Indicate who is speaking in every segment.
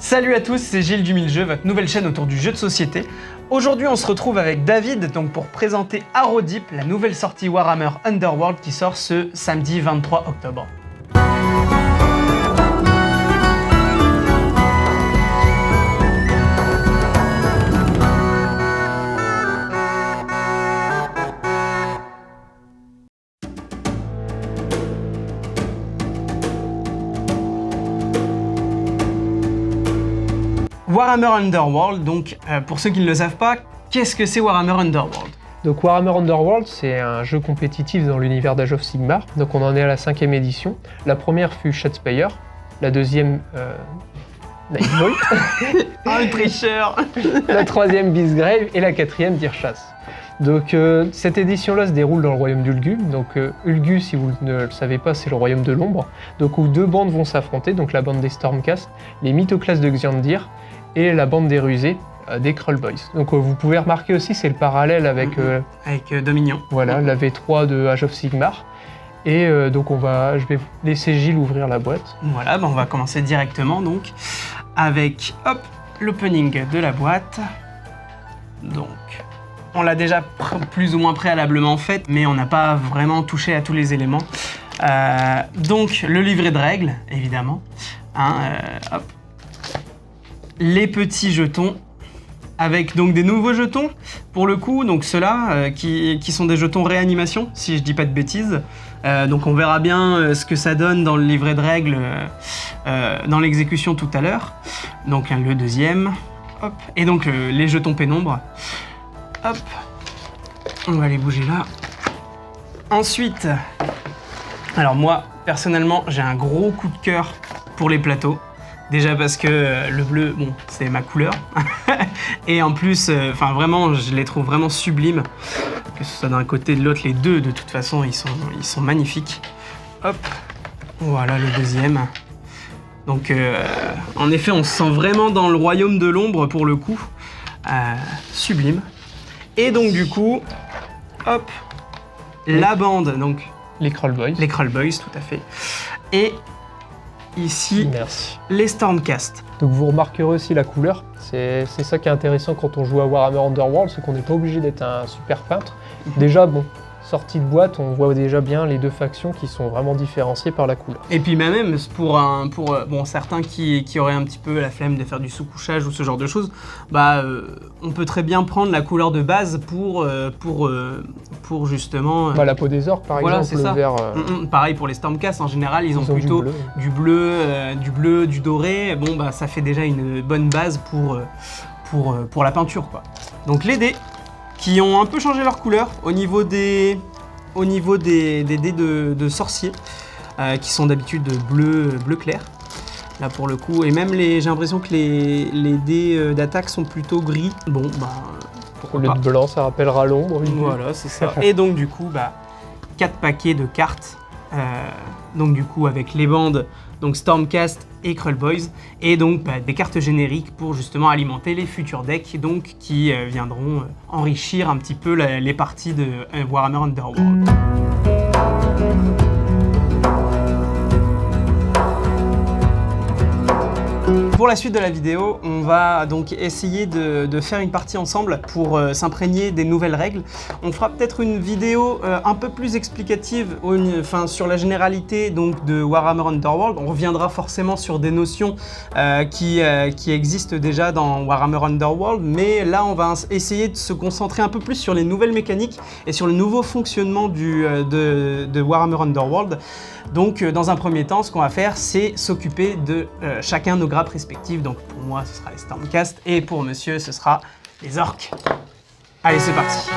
Speaker 1: Salut à tous, c'est Gilles du Mille Jeux, votre nouvelle chaîne autour du jeu de société. Aujourd'hui, on se retrouve avec David pour présenter Aerodeep, la nouvelle sortie Warhammer Underworld qui sort ce samedi 23 octobre. Warhammer Underworld, donc pour ceux qui ne le savent pas, qu'est-ce que c'est Warhammer Underworld?
Speaker 2: Donc Warhammer Underworld, c'est un jeu compétitif dans l'univers d'Age of Sigmar. Donc on en est à la 5e édition. La première fut Shadespire, la deuxième Nightvolt,
Speaker 1: Un tricheur.
Speaker 2: la troisième Beastgrave et la quatrième Dirchas. Donc cette édition-là se déroule dans le royaume d'Ulgu. Donc Ulgu, si vous ne le savez pas, c'est le royaume de l'ombre. Donc où deux bandes vont s'affronter, donc la bande des Stormcast, les Mythoclastes de Xiandir et la bande des rusés des Krull Boys. Donc vous pouvez remarquer aussi, c'est le parallèle avec
Speaker 1: Dominion.
Speaker 2: voilà, la V3 de Age of Sigmar. Et donc je vais laisser Gilles ouvrir la boîte.
Speaker 1: Voilà, on va commencer directement donc avec l'opening de la boîte. Donc on l'a déjà plus ou moins préalablement faite, mais on n'a pas vraiment touché à tous les éléments. Donc le livret de règles, évidemment. Les petits jetons, avec donc des nouveaux jetons, pour le coup, donc ceux-là, qui sont des jetons réanimation, si je dis pas de bêtises. Donc on verra bien ce que ça donne dans le livret de règles, dans l'exécution tout à l'heure. Donc le deuxième, et donc les jetons pénombre. On va les bouger là. Ensuite, alors moi, personnellement, j'ai un gros coup de cœur pour les plateaux. Déjà parce que le bleu, bon, c'est ma couleur. Et en plus, vraiment, je les trouve vraiment sublimes. Que ce soit d'un côté de l'autre, les deux, de toute façon, ils sont magnifiques. Voilà le deuxième. Donc, en effet, on se sent vraiment dans le royaume de l'ombre pour le coup. Sublime. Et donc, du coup, la bande, donc...
Speaker 2: Les Krull Boys.
Speaker 1: Les Krull Boys, tout à fait. Et... ici,
Speaker 2: merci.
Speaker 1: Les Stormcast.
Speaker 2: Donc vous remarquerez aussi la couleur. C'est ça qui est intéressant quand on joue à Warhammer Underworld, c'est qu'on n'est pas obligé d'être un super peintre. Déjà, bon, sortie de boîte, on voit déjà bien les deux factions qui sont vraiment différenciées par la couleur.
Speaker 1: Et puis même pour certains qui auraient un petit peu la flemme de faire du sous-couchage ou ce genre de choses, on peut très bien prendre la couleur de base pour justement...
Speaker 2: la peau des orques par
Speaker 1: voilà,
Speaker 2: exemple,
Speaker 1: c'est ça.
Speaker 2: Le vert...
Speaker 1: Pareil pour les Stormcast, en général, ils ont plutôt du bleu, du doré. Bon, ça fait déjà une bonne base pour la peinture, quoi. Donc les dés, qui ont un peu changé leur couleur au niveau des dés de sorciers, qui sont d'habitude bleu clair. Là pour le coup, et même j'ai l'impression que les dés d'attaque sont plutôt gris. Bon, pourquoi pas.
Speaker 2: Le blanc, ça rappellera l'ombre.
Speaker 1: Voilà, c'est ça. Et donc du coup, 4 paquets de cartes. Donc du coup avec les bandes, donc Stormcast et Krull Boys, et donc des cartes génériques pour justement alimenter les futurs decks, donc qui viendront enrichir un petit peu les parties de Warhammer Underworld. Pour la suite de la vidéo, on va donc essayer de faire une partie ensemble pour s'imprégner des nouvelles règles. On fera peut-être une vidéo un peu plus explicative sur la généralité donc, de Warhammer Underworld. On reviendra forcément sur des notions qui existent déjà dans Warhammer Underworld, mais là on va essayer de se concentrer un peu plus sur les nouvelles mécaniques et sur le nouveau fonctionnement de Warhammer Underworld. Donc dans un premier temps, ce qu'on va faire, c'est s'occuper de chacun de nos grappes respectives. Donc pour moi, ce sera les Stormcast, et pour monsieur, ce sera les orques. Allez, c'est parti.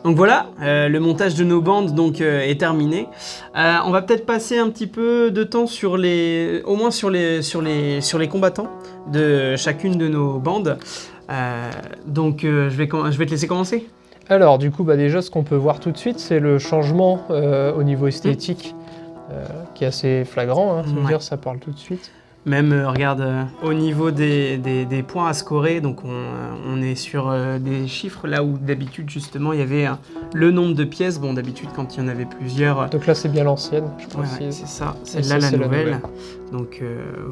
Speaker 1: Donc voilà, le montage de nos bandes donc, est terminé. On va peut-être passer un petit peu de temps sur au moins sur les combattants de chacune de nos bandes. Donc je vais te laisser commencer.
Speaker 2: Alors du coup, déjà ce qu'on peut voir tout de suite, c'est le changement au niveau esthétique qui est assez flagrant, hein, dire, ça parle tout de suite.
Speaker 1: Même, regarde, au niveau des points à scorer, donc on est sur des chiffres là où d'habitude justement il y avait le nombre de pièces. Bon, d'habitude quand il y en avait plusieurs...
Speaker 2: Donc là c'est bien l'ancienne, je crois.
Speaker 1: Ouais, c'est ça, celle-là la nouvelle. Donc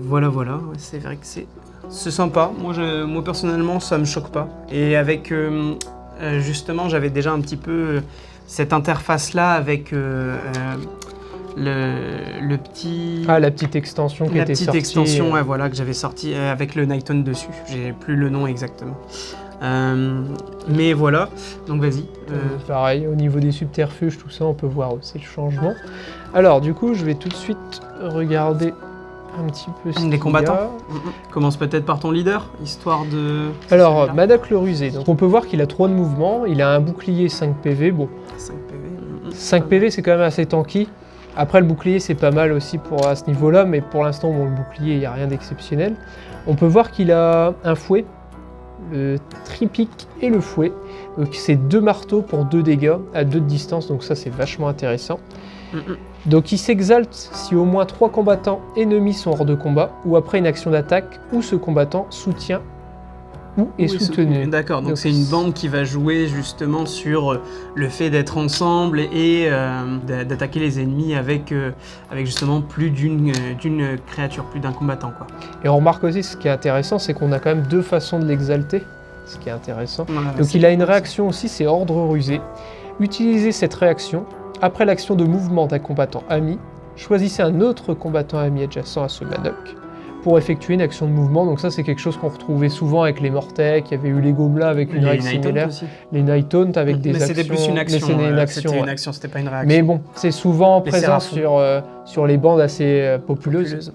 Speaker 1: voilà, c'est vrai que c'est sympa. Moi personnellement ça me choque pas. Et avec justement j'avais déjà un petit peu cette interface là avec... le petit...
Speaker 2: Ah, la petite extension qui était sortie.
Speaker 1: La petite extension, ouais, voilà, que j'avais sortie avec le Nighton dessus. J'ai plus le nom exactement. Mais voilà, donc vas-y.
Speaker 2: Pareil, au niveau des subterfuges, tout ça, on peut voir aussi le changement. Alors, du coup, je vais tout de suite regarder un petit peu
Speaker 1: les combattants. Commence peut-être par ton leader, histoire de...
Speaker 2: Alors, Madoc le rusé. Donc, on peut voir qu'il a 3 de mouvement. Il a un bouclier 5 PV. Bon,
Speaker 1: 5 PV.
Speaker 2: 5 PV, c'est quand même assez tanky. Après, le bouclier, c'est pas mal aussi à ce niveau-là, mais pour l'instant, bon, le bouclier, il n'y a rien d'exceptionnel. On peut voir qu'il a un fouet, le tripic et le fouet. Donc, c'est 2 marteaux pour 2 dégâts à 2 de distance, donc ça, c'est vachement intéressant. Donc, il s'exalte si au moins 3 combattants ennemis sont hors de combat, ou après une action d'attaque, où ce combattant soutient ou est soutenu.
Speaker 1: D'accord, donc c'est une bande qui va jouer justement sur le fait d'être ensemble et d'attaquer les ennemis avec justement plus d'une créature, plus d'un combattant, quoi.
Speaker 2: Et on remarque aussi, ce qui est intéressant, c'est qu'on a quand même 2 façons de l'exalter, ce qui est intéressant.
Speaker 1: Voilà,
Speaker 2: donc il a une réaction aussi, c'est ordre rusé. Utilisez cette réaction après l'action de mouvement d'un combattant ami. Choisissez un autre combattant ami adjacent à ce Madoc pour effectuer une action de mouvement. Donc ça, c'est quelque chose qu'on retrouvait souvent avec les Mortec, il y avait eu les Gobelins avec une règle similaire, les Nighthaunt avec des actions.
Speaker 1: Mais c'était plus une action.
Speaker 2: C'était une
Speaker 1: action, c'était pas une réaction.
Speaker 2: Mais bon, c'est souvent présent sur les bandes assez populeuses.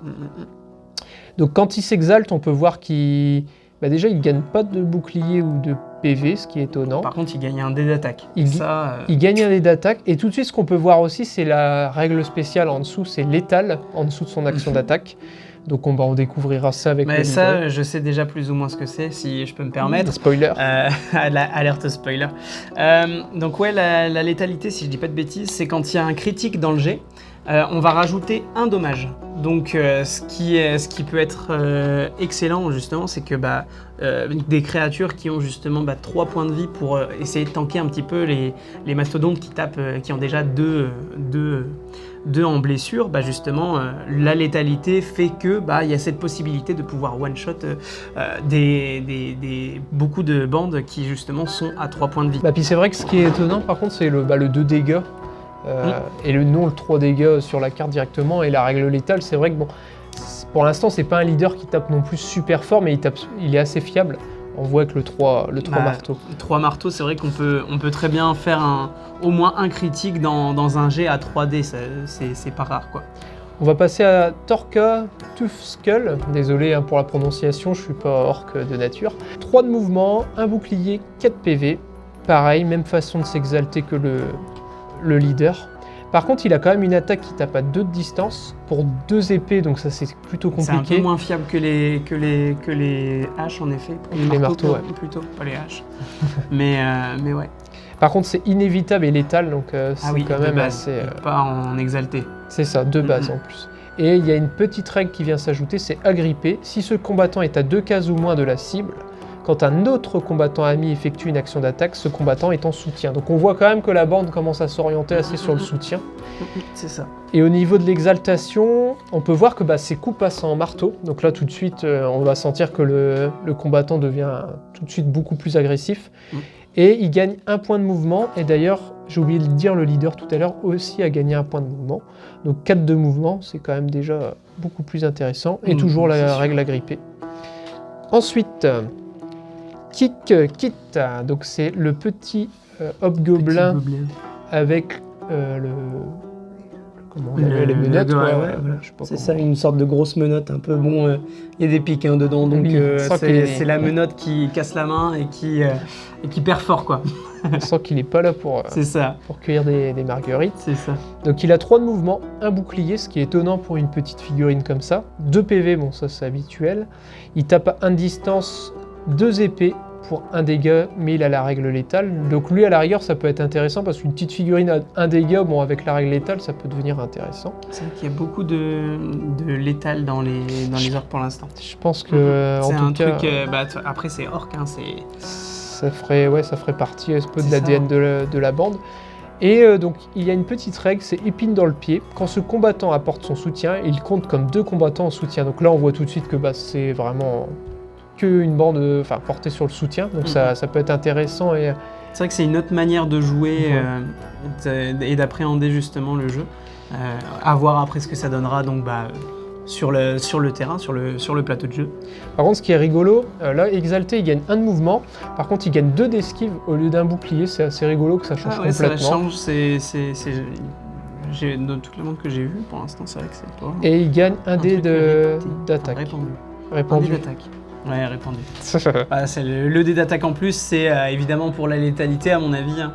Speaker 2: Donc quand il s'exalte, on peut voir qu'il... déjà, il ne gagne pas de bouclier ou de PV, ce qui est étonnant.
Speaker 1: Par contre, il gagne un dé d'attaque.
Speaker 2: Il gagne un dé d'attaque. Et tout de suite, ce qu'on peut voir aussi, c'est la règle spéciale en dessous, c'est l'étal, en dessous de son action d'attaque. Donc on découvrira ça avec
Speaker 1: le ça, je sais déjà plus ou moins ce que c'est, si je peux me permettre.
Speaker 2: Spoiler.
Speaker 1: Alerte spoiler. Donc ouais, la létalité, si je dis pas de bêtises, c'est quand il y a un critique dans le jet, on va rajouter un dommage. Donc ce qui peut être excellent justement, c'est que des créatures qui ont justement 3 points de vie pour essayer de tanker un petit peu les mastodontes qui tapent, qui ont déjà deux en blessure, justement la létalité fait que il y a cette possibilité de pouvoir one shot beaucoup de bandes qui justement sont à 3 points de vie.
Speaker 2: Puis c'est vrai que ce qui est étonnant par contre, c'est le 2 dégâts. Et le 3 dégâts sur la carte directement, et la règle létale, c'est vrai que bon, pour l'instant c'est pas un leader qui tape non plus super fort, mais il est assez fiable. On voit que le 3 marteaux. Le
Speaker 1: 3 marteaux, c'est vrai qu'on peut très bien faire au moins un critique dans un jet à 3D, c'est pas rare, quoi.
Speaker 2: On va passer à Torka Toothskull. Désolé pour la prononciation, je suis pas orc de nature. 3 de mouvement, un bouclier, 4 PV. Pareil, même façon de s'exalter que le leader. Par contre, il a quand même une attaque qui tape à 2 de distance pour 2 épées, donc ça c'est plutôt compliqué.
Speaker 1: C'est un peu moins fiable que les haches en effet.
Speaker 2: Les marteaux, ouais.
Speaker 1: Plutôt, pas les haches. mais ouais.
Speaker 2: Par contre, c'est inévitable et létal, donc c'est quand même assez...
Speaker 1: Pas en exalté.
Speaker 2: C'est ça, de base en plus. Et il y a une petite règle qui vient s'ajouter, c'est agripper. Si ce combattant est à 2 cases ou moins de la cible, quand un autre combattant ami effectue une action d'attaque, ce combattant est en soutien. Donc on voit quand même que la bande commence à s'orienter assez sur le soutien.
Speaker 1: C'est ça.
Speaker 2: Et au niveau de l'exaltation, on peut voir que ses coups passent en marteau. Donc là tout de suite, on va sentir que le combattant devient tout de suite beaucoup plus agressif. Et il gagne 1 point de mouvement. Et d'ailleurs, j'ai oublié de dire, le leader tout à l'heure aussi a gagné 1 point de mouvement. Donc 4 de mouvement, c'est quand même déjà beaucoup plus intéressant. Et toujours la règle agrippée. Ensuite... Kick Kit, donc c'est le petit hobgoblin avec comment on appelle les menottes.
Speaker 1: Ouais,
Speaker 2: quoi,
Speaker 1: voilà.
Speaker 2: je sais pas
Speaker 1: C'est
Speaker 2: comment.
Speaker 1: ça, une sorte de grosse menotte un peu. Bon, il y a des pics dedans, donc
Speaker 2: Oui, on sent qu'il est-
Speaker 1: c'est la menotte qui casse la main et qui perd fort, quoi.
Speaker 2: On sent qu'il n'est pas là pour
Speaker 1: C'est
Speaker 2: cueillir des marguerites.
Speaker 1: ça.
Speaker 2: Donc il a 3 de mouvement, un bouclier, ce qui est étonnant pour une petite figurine comme ça. 2 PV, bon ça c'est habituel. Il tape à 1 de distance, 2 épées pour 1 dégât, mais il a la règle létale. Donc lui à la rigueur ça peut être intéressant parce qu'une petite figurine à 1 dégât, bon avec la règle létale ça peut devenir intéressant.
Speaker 1: C'est vrai qu'il y a beaucoup de létal dans les orques pour l'instant.
Speaker 2: Je pense que
Speaker 1: C'est
Speaker 2: en
Speaker 1: un
Speaker 2: tout cas,
Speaker 1: truc. Après, c'est orc, hein, c'est.
Speaker 2: ça ferait partie un peu de
Speaker 1: C'est
Speaker 2: l'ADN de la bande. Et donc il y a une petite règle, c'est épine dans le pied. Quand ce combattant apporte son soutien, il compte comme 2 combattants en soutien. Donc là on voit tout de suite que c'est vraiment qu'une bande portée sur le soutien. Donc ça peut être intéressant. Et
Speaker 1: C'est vrai que c'est une autre manière de jouer et d'appréhender justement le jeu. À voir après ce que ça donnera donc sur le terrain, sur le plateau de jeu.
Speaker 2: par contre ce qui est rigolo, là Exalté il gagne 1 de mouvement. Par contre il gagne 2 d'esquive au lieu d'un bouclier. C'est assez rigolo que ça change
Speaker 1: Ouais, ça
Speaker 2: complètement.
Speaker 1: change. De toutes les mondes que j'ai vues pour l'instant, c'est vrai que c'est pas.
Speaker 2: Et il gagne un dé
Speaker 1: truc répété.
Speaker 2: d'attaque.
Speaker 1: Répandu. Un
Speaker 2: Répandu.
Speaker 1: dé d'attaque. Ouais, répandu. C'est le dé d'attaque en plus, c'est évidemment pour la létalité à mon avis. Hein.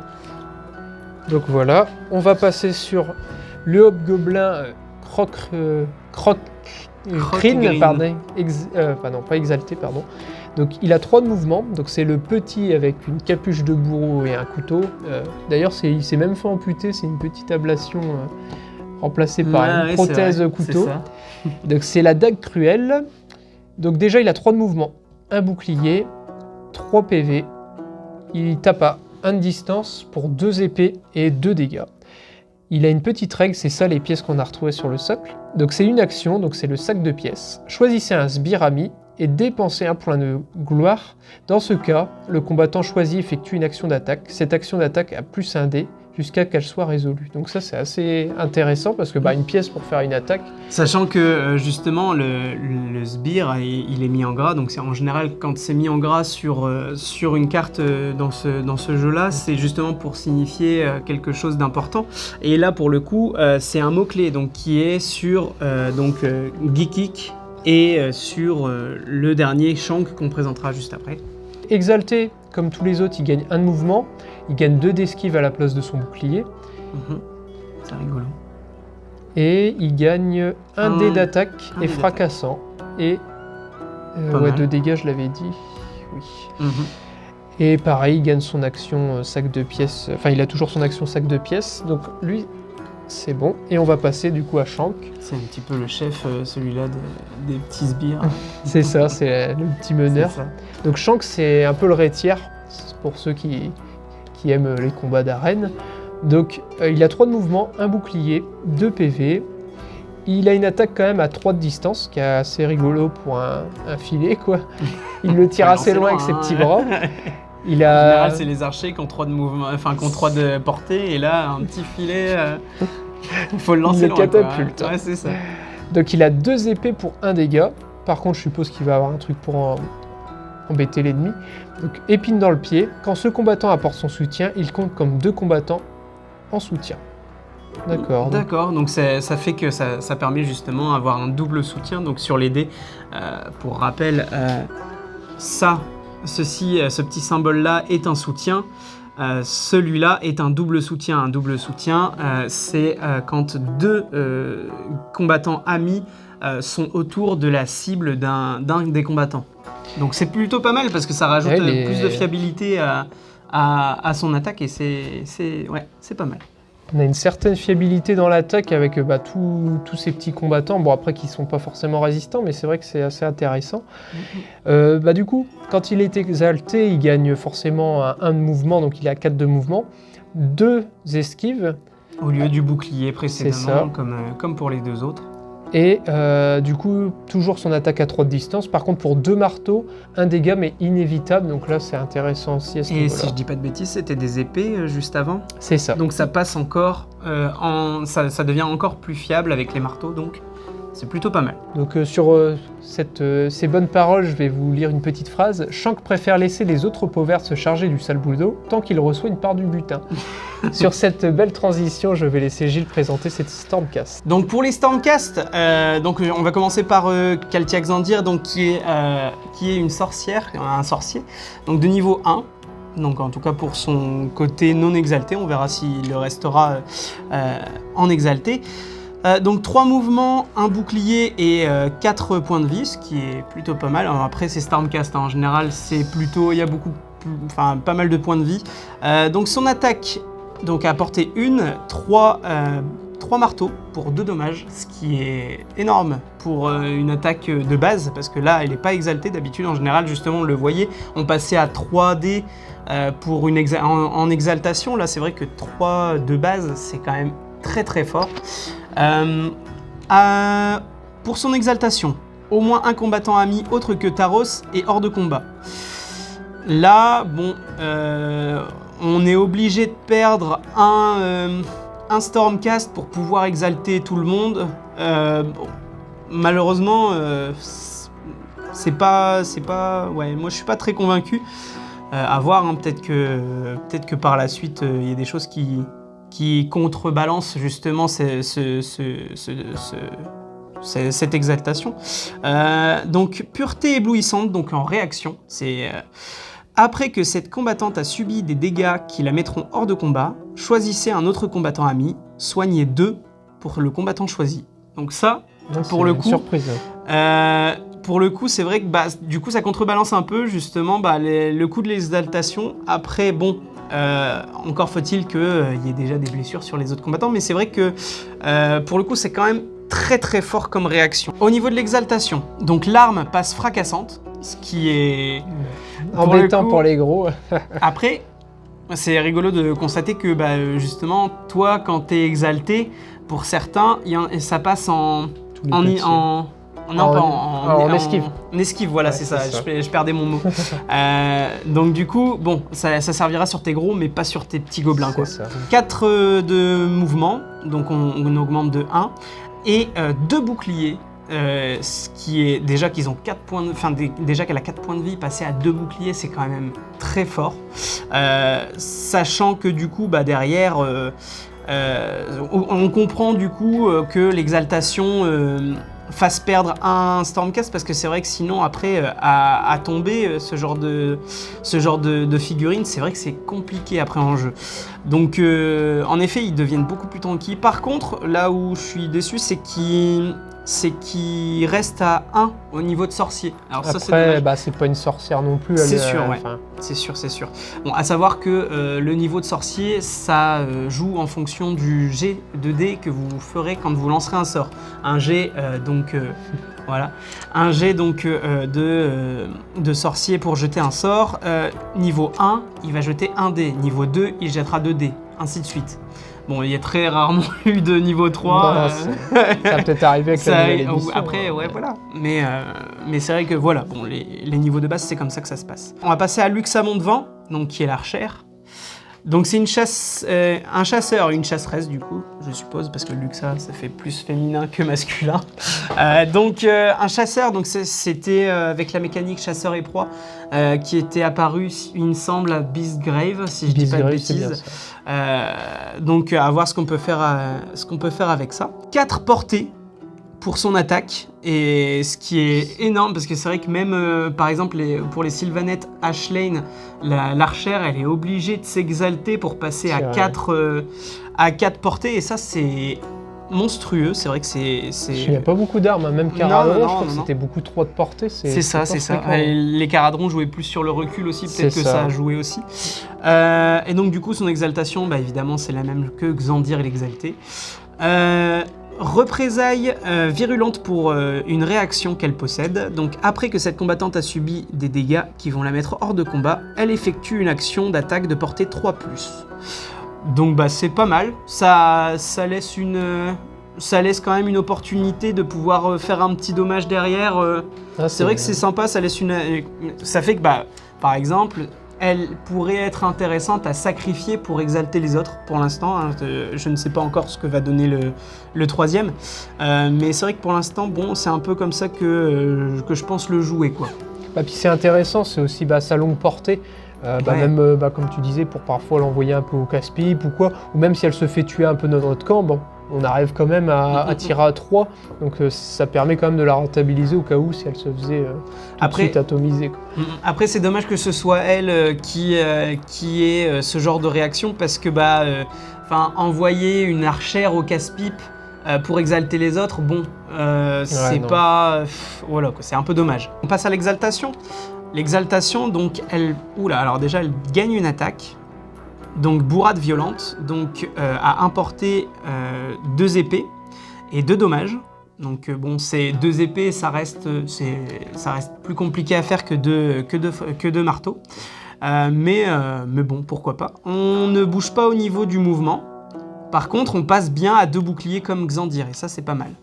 Speaker 2: Donc voilà, on va passer sur le hobgoblin Crocgreen, pardon, pas exalté, pardon. Donc il a 3 de mouvement, donc c'est le petit avec une capuche de bourreau et un couteau. D'ailleurs il s'est même fait amputer, c'est une petite ablation remplacée par une prothèse
Speaker 1: c'est
Speaker 2: couteau.
Speaker 1: ça.
Speaker 2: Donc c'est la dague cruelle. Donc déjà il a 3 de mouvement, un bouclier, 3 PV, il tape à 1 de distance pour 2 épées et 2 dégâts. Il a une petite règle, c'est ça les pièces qu'on a retrouvées sur le socle. Donc c'est une action, donc c'est le sac de pièces. Choisissez un sbire ami et dépensez 1 point de gloire. Dans ce cas, le combattant choisi effectue une action d'attaque. Cette action d'attaque a plus 1 dé jusqu'à qu'elle soit résolue. Donc ça c'est assez intéressant parce que une pièce pour faire une attaque.
Speaker 1: Sachant que justement le sbire il est mis en gras, donc c'est en général quand c'est mis en gras sur une carte dans ce jeu-là, c'est justement pour signifier quelque chose d'important. Et là pour le coup c'est un mot-clé donc qui est sur Geekik et sur le dernier Shank qu'on présentera juste après.
Speaker 2: Exalté, comme tous les autres, il gagne 1 de mouvement, il gagne 2 d'esquive à la place de son bouclier.
Speaker 1: C'est rigolo.
Speaker 2: Et il gagne 1 dé d'attaque et
Speaker 1: dé
Speaker 2: fracassant. Et 2 dégâts, je l'avais dit. Oui. Et pareil, il gagne son action sac de pièces. Enfin, il a toujours son action sac de pièces. Donc lui, c'est bon. Et on va passer du coup à Shank.
Speaker 1: C'est un petit peu le chef, celui-là, des petits sbires.
Speaker 2: C'est ça, c'est le petit meneur.
Speaker 1: C'est ça.
Speaker 2: Donc Shank, c'est un peu le rétière, pour ceux qui aiment les combats d'arène. Donc il a 3 de mouvement, un bouclier, 2 PV. Il a une attaque quand même à 3 de distance, qui est assez rigolo pour un filet, quoi. Il le tire assez loin avec ses petits bras.
Speaker 1: En général, c'est les archers qui ont 3 de mouvement, qui ont 3 de portée, et là, un petit filet, il faut le lancer loin.
Speaker 2: Catapulte.
Speaker 1: Ouais, c'est ça.
Speaker 2: Donc il a 2 épées pour 1 dégât. Par contre, je suppose qu'il va avoir un truc pour embêter l'ennemi. Donc épine dans le pied. Quand ce combattant apporte son soutien, il compte comme 2 combattants en soutien. D'accord.
Speaker 1: D'accord, donc ça fait que ça permet justement d'avoir un double soutien. Donc sur les dés, pour rappel, ce petit symbole-là est un soutien. Celui-là est un double soutien. Un double soutien, c'est quand 2 combattants amis sont autour de la cible d'un des combattants. Donc c'est plutôt pas mal parce que ça rajoute plus de fiabilité à son attaque et c'est pas mal.
Speaker 2: On a une certaine fiabilité dans l'attaque avec tous ces petits combattants, bon après qui sont pas forcément résistants, mais c'est vrai que c'est assez intéressant. Du coup, quand il est exalté, il gagne forcément 1 de mouvement, donc il a 4 de mouvement, 2 esquives.
Speaker 1: Au lieu du bouclier précédemment, comme pour les 2 autres.
Speaker 2: Et du coup, toujours son attaque à 3 de distance. Par contre, pour 2 marteaux, 1 dégât, mais inévitable. Donc là, c'est intéressant aussi à ce niveau-là.
Speaker 1: Et si je dis pas de bêtises, c'était des épées juste avant.
Speaker 2: C'est ça.
Speaker 1: Donc ça passe encore, ça devient encore plus fiable avec les marteaux. Donc C'est plutôt pas mal.
Speaker 2: Donc sur ces bonnes paroles, je vais vous lire une petite phrase. Shank préfère laisser les autres peaux vertes se charger du sale boulot tant qu'il reçoit une part du butin. Sur cette belle transition, je vais laisser Gilles présenter cette Stormcast.
Speaker 1: Donc pour les Stormcast, donc on va commencer par Kaltia Xandir, donc qui est une sorcière, un sorcier, donc de niveau 1. Donc en tout cas pour son côté non exalté, on verra s'il le restera en exalté. Donc 3 mouvements, un bouclier et 4 points de vie, ce qui est plutôt pas mal. Alors, après c'est Stormcast, hein, en général c'est plutôt, il y a pas mal de points de vie. Donc son attaque donc, a porté 3 marteaux pour 2 dommages, ce qui est énorme pour une attaque de base, parce que là elle n'est pas exaltée. D'habitude en général justement on le voyait, on passait à 3D pour en exaltation. Là c'est vrai que 3 de base c'est quand même très très fort. Pour son exaltation, au moins un combattant ami autre que Taros est hors de combat. Là, bon, on est obligé de perdre un Stormcast pour pouvoir exalter tout le monde. Bon, malheureusement, c'est pas, ouais, moi je suis pas très convaincu. À voir, hein, peut-être que par la suite il y a des choses qui contrebalance justement cette exaltation. Donc pureté éblouissante, donc en réaction, c'est après que cette combattante a subi des dégâts qui la mettront hors de combat, choisissez un autre combattant ami, soignez 2 pour le combattant choisi. Donc ça, pour le coup,
Speaker 2: surprise.
Speaker 1: Pour le coup, c'est vrai que du coup ça contrebalance un peu justement le coup de l'exaltation. Après, bon. Encore faut-il qu'il y ait déjà des blessures sur les autres combattants, mais c'est vrai que pour le coup c'est quand même très très fort comme réaction. Au niveau de l'exaltation, donc l'arme passe fracassante, ce qui est
Speaker 2: embêtant pour les gros.
Speaker 1: Après, c'est rigolo de constater que justement toi quand t'es exalté, pour certains ça passe en esquive. En esquive, voilà, ouais, c'est ça. Je perdais mon mot. Donc du coup, bon, ça servira sur tes gros, mais pas sur tes petits gobelins, quoi. 4 de mouvement, donc on augmente de 1, et 2 boucliers, ce qui est déjà qu'ils ont 4 points de, déjà qu'elle a 4 points de vie, passer à 2 boucliers, c'est quand même très fort. Sachant que du coup, derrière, on comprend du coup que l'exaltation fasse perdre un Stormcast, parce que c'est vrai que sinon après à tomber ce genre de figurine, c'est vrai que c'est compliqué après en jeu. Donc en effet ils deviennent beaucoup plus tanky. Par contre là où je suis déçu, c'est qu'il reste à 1 au niveau de sorcier. Alors
Speaker 2: après,
Speaker 1: ça c'est
Speaker 2: c'est pas une sorcière non plus.
Speaker 1: C'est sûr, ouais. C'est sûr. Bon, à savoir que le niveau de sorcier, ça joue en fonction du jet de dés que vous ferez quand vous lancerez un sort. Un jet, voilà. Un jet donc de sorcier pour jeter un sort. Niveau 1, il va jeter 1 dé. Niveau 2, il jettera 2 dés. Ainsi de suite. Bon, il y a très rarement eu de niveau 3.
Speaker 2: Ça va peut-être arriver avec la nouvelle édition.
Speaker 1: Après, ouais, voilà. Mais c'est vrai que voilà, bon, les niveaux de base, c'est comme ça que ça se passe. On va passer à Luxamon de Vent, donc qui est l'archère. Donc c'est un chasseur et une chasseresse du coup, je suppose, parce que Luxa, ça fait plus féminin que masculin. Donc un chasseur, donc c'était avec la mécanique chasseur et proie qui était apparu, il me semble, à Beastgrave, si je dis pas de bêtises. Donc à voir ce qu'on peut faire avec ça. 4 portées pour son attaque, et ce qui est énorme, parce que c'est vrai que même par exemple pour les Sylvanettes Ashlane, l'archère elle est obligée de s'exalter pour passer à 4 portées, et ça c'est monstrueux. C'est vrai que c'est...
Speaker 2: Il n'y a pas beaucoup d'armes, même Caradron, je crois que c'était beaucoup trop de portée.
Speaker 1: C'est ça. Les Caradrons jouaient plus sur le recul aussi, peut-être que ça a joué aussi. Et donc du coup son exaltation, évidemment c'est la même que Xandir et l'exalté. Représailles virulente pour une réaction qu'elle possède. Donc après que cette combattante a subi des dégâts qui vont la mettre hors de combat, elle effectue une action d'attaque de portée 3+. Donc c'est pas mal. Ça laisse quand même une opportunité de pouvoir faire un petit dommage derrière. C'est vrai que c'est sympa, ça laisse ça fait que par exemple, elle pourrait être intéressante à sacrifier pour exalter les autres pour l'instant. Hein. Je ne sais pas encore ce que va donner le troisième. Mais c'est vrai que pour l'instant, bon, c'est un peu comme ça que je pense le jouer, quoi.
Speaker 2: Puis c'est intéressant, c'est aussi sa longue portée.
Speaker 1: Ouais.
Speaker 2: Même, comme tu disais, pour parfois l'envoyer un peu au casse-pipe ou quoi. Ou même si elle se fait tuer un peu dans notre camp, bon, on arrive quand même à tirer à 3. Donc ça permet quand même de la rentabiliser au cas où si elle se faisait tout de suite atomiser, quoi.
Speaker 1: Après, c'est dommage que ce soit elle qui ait ce genre de réaction parce que envoyer une archère au casse-pipe pour exalter les autres, bon, c'est pas... voilà, quoi, c'est un peu dommage. On passe à l'exaltation. L'exaltation, donc, alors déjà, elle gagne une attaque. Donc, bourrade violente, donc à importer 2 épées et 2 dommages. Donc bon, ces 2 épées, ça reste plus compliqué à faire que deux marteaux. Mais bon, pourquoi pas. On ne bouge pas au niveau du mouvement. Par contre, on passe bien à 2 boucliers comme Xandir, et ça, c'est pas mal.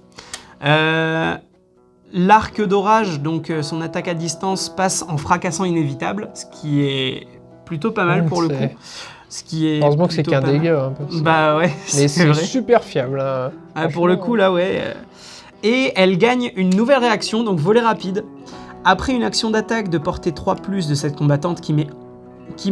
Speaker 1: L'arc d'orage, donc son attaque à distance, passe en fracassant inévitable, ce qui est plutôt pas mal pour le coup. Ce qui est
Speaker 2: heureusement que c'est qu'un dégât.
Speaker 1: Bah ouais,
Speaker 2: mais c'est
Speaker 1: vrai.
Speaker 2: Super fiable. Hein.
Speaker 1: Pour le coup, là, ouais. Et elle gagne une nouvelle réaction, donc volée rapide. Après une action d'attaque de portée 3+, de cette combattante qui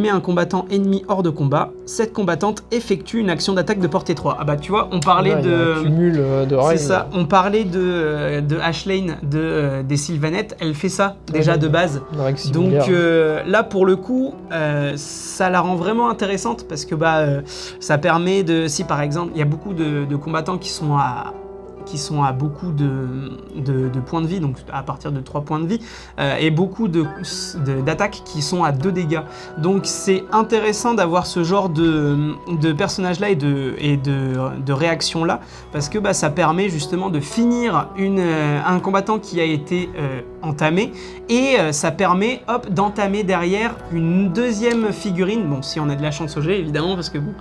Speaker 1: met un combattant ennemi hors de combat, cette combattante effectue une action d'attaque de portée 3. Ah bah tu vois, on parlait de...
Speaker 2: cumul de règles.
Speaker 1: C'est ça, on parlait de Ashlane des Sylvanettes, elle fait ça déjà de base. Donc là pour le coup, ça la rend vraiment intéressante parce que ça permet de... Si par exemple, il y a beaucoup de combattants qui sont à beaucoup de points de vie, donc à partir de 3 points de vie, et beaucoup d'attaques qui sont à 2 dégâts. Donc c'est intéressant d'avoir ce genre de personnages-là et de réactions-là, parce que ça permet justement de finir un combattant qui a été entamé, et ça permet d'entamer derrière une deuxième figurine, bon si on a de la chance au jet évidemment, parce que bon...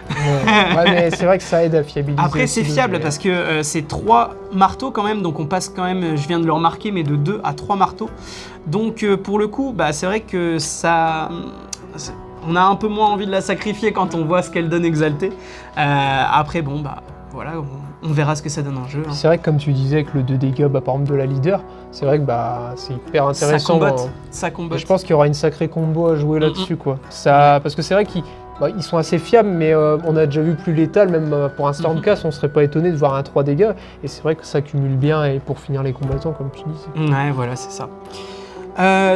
Speaker 2: ouais, mais c'est vrai que ça aide à fiabiliser.
Speaker 1: Après c'est fiable parce que c'est 3 marteaux quand même, donc on passe quand même, je viens de le remarquer, mais de 2 à 3 marteaux. Donc pour le coup, c'est vrai que ça... On a un peu moins envie de la sacrifier quand on voit ce qu'elle donne exaltée. Après bon, voilà, on verra ce que ça donne en jeu. Hein.
Speaker 2: C'est vrai que comme tu disais avec le 2 dégâts par exemple de la leader, c'est vrai que c'est hyper intéressant.
Speaker 1: Ça combote.
Speaker 2: Je pense qu'il y aura une sacrée combo à jouer là-dessus, quoi. Parce que c'est vrai qu'ils sont assez fiables, mais on a déjà vu plus létal, même pour un Stormcast, on serait pas étonné de voir un 3 dégâts, et c'est vrai que ça cumule bien et pour finir les combattants, comme tu disais.
Speaker 1: Ouais, voilà, c'est ça.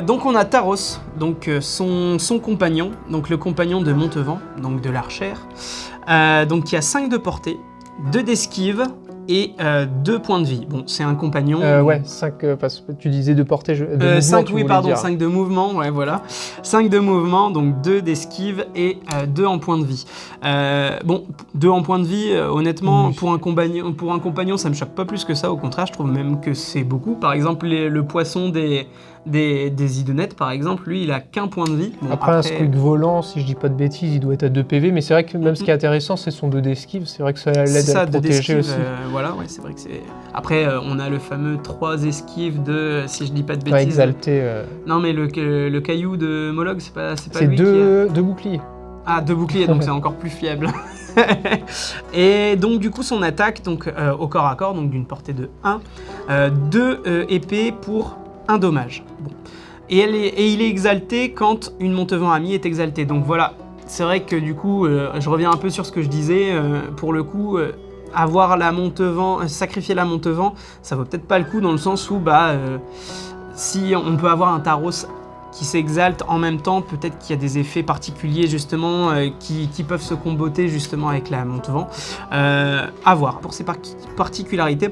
Speaker 1: Donc on a Taros, donc son compagnon, donc le compagnon de Montevent, donc de l'archère, donc qui a 5 de portée, 2 d'esquive et 2 points de vie. Bon, c'est un compagnon.
Speaker 2: Ouais, 5, parce que tu disais de portée.
Speaker 1: 5, oui, pardon, 5 de mouvement, ouais, voilà. 5 de mouvement, donc 2 d'esquive et 2 en points de vie. Bon, 2 en points de vie, honnêtement, pour un compagnon, ça me choque pas plus que ça, au contraire, je trouve même que c'est beaucoup. Par exemple, le poisson des Idonettes, par exemple, lui, il a qu'un point de vie. Bon,
Speaker 2: après, un squig volant, si je dis pas de bêtises, il doit être à 2 PV, mais c'est vrai que même ce qui est intéressant, c'est son 2 d'esquive, c'est vrai que ça l'aide à le protéger aussi.
Speaker 1: Voilà, ouais, c'est vrai que c'est... Après, on a le fameux 3 esquives de, si je dis pas de bêtises...
Speaker 2: Pas exalté.
Speaker 1: Non, mais le caillou de Mollog, c'est pas
Speaker 2: lui qui... C'est 2 boucliers.
Speaker 1: Ah, 2 boucliers, donc c'est encore plus fiable. Et donc du coup son attaque donc, au corps à corps, donc d'une portée de 1, 2 épées pour 1 dommage. Bon. Et il est exalté quand une Montevent amie est exaltée. Donc voilà, c'est vrai que du coup, je reviens un peu sur ce que je disais, pour le coup, avoir la Montevent, sacrifier la Montevent, ça vaut peut-être pas le coup dans le sens où si on peut avoir un Taros qui s'exalte en même temps, peut-être qu'il y a des effets particuliers justement qui peuvent se comboter justement avec la Montevent. À voir. Pour ces particularités,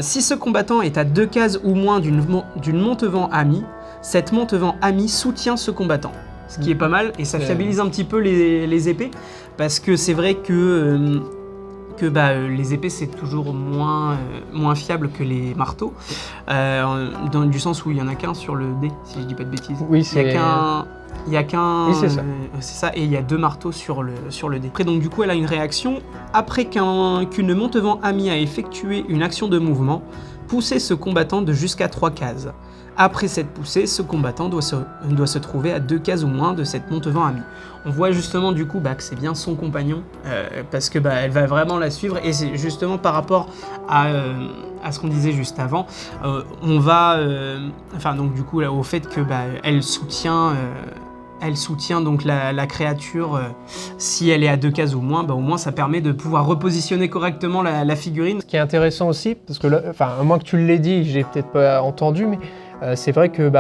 Speaker 1: si ce combattant est à 2 cases ou moins d'une Montevent amie, cette Montevent amie soutient ce combattant. Ce qui est pas mal, et ça fiabilise un petit peu les épées, parce que c'est vrai que les épées c'est toujours moins fiable que les marteaux, du sens où il y en a qu'un sur le dé, si je dis pas de bêtises.
Speaker 2: Oui,
Speaker 1: il y a qu'un.
Speaker 2: Oui, c'est ça.
Speaker 1: C'est ça, et il y a 2 marteaux sur le dé. Après, donc du coup, elle a une réaction. Après qu'une Montevent amie a effectué une action de mouvement, poussez ce combattant de jusqu'à 3 cases. Après cette poussée, ce combattant doit se trouver à 2 cases ou moins de cette monte-vent amie. On voit justement du coup que c'est bien son compagnon, parce que elle va vraiment la suivre, et c'est justement par rapport à ce qu'on disait juste avant, on va, donc du coup là, au fait que elle soutient donc la créature si elle est à 2 cases ou moins, au moins ça permet de pouvoir repositionner correctement la figurine.
Speaker 2: Ce qui est intéressant aussi, parce que là, à moins que tu l'aies dit, j'ai peut-être pas entendu, mais c'est vrai que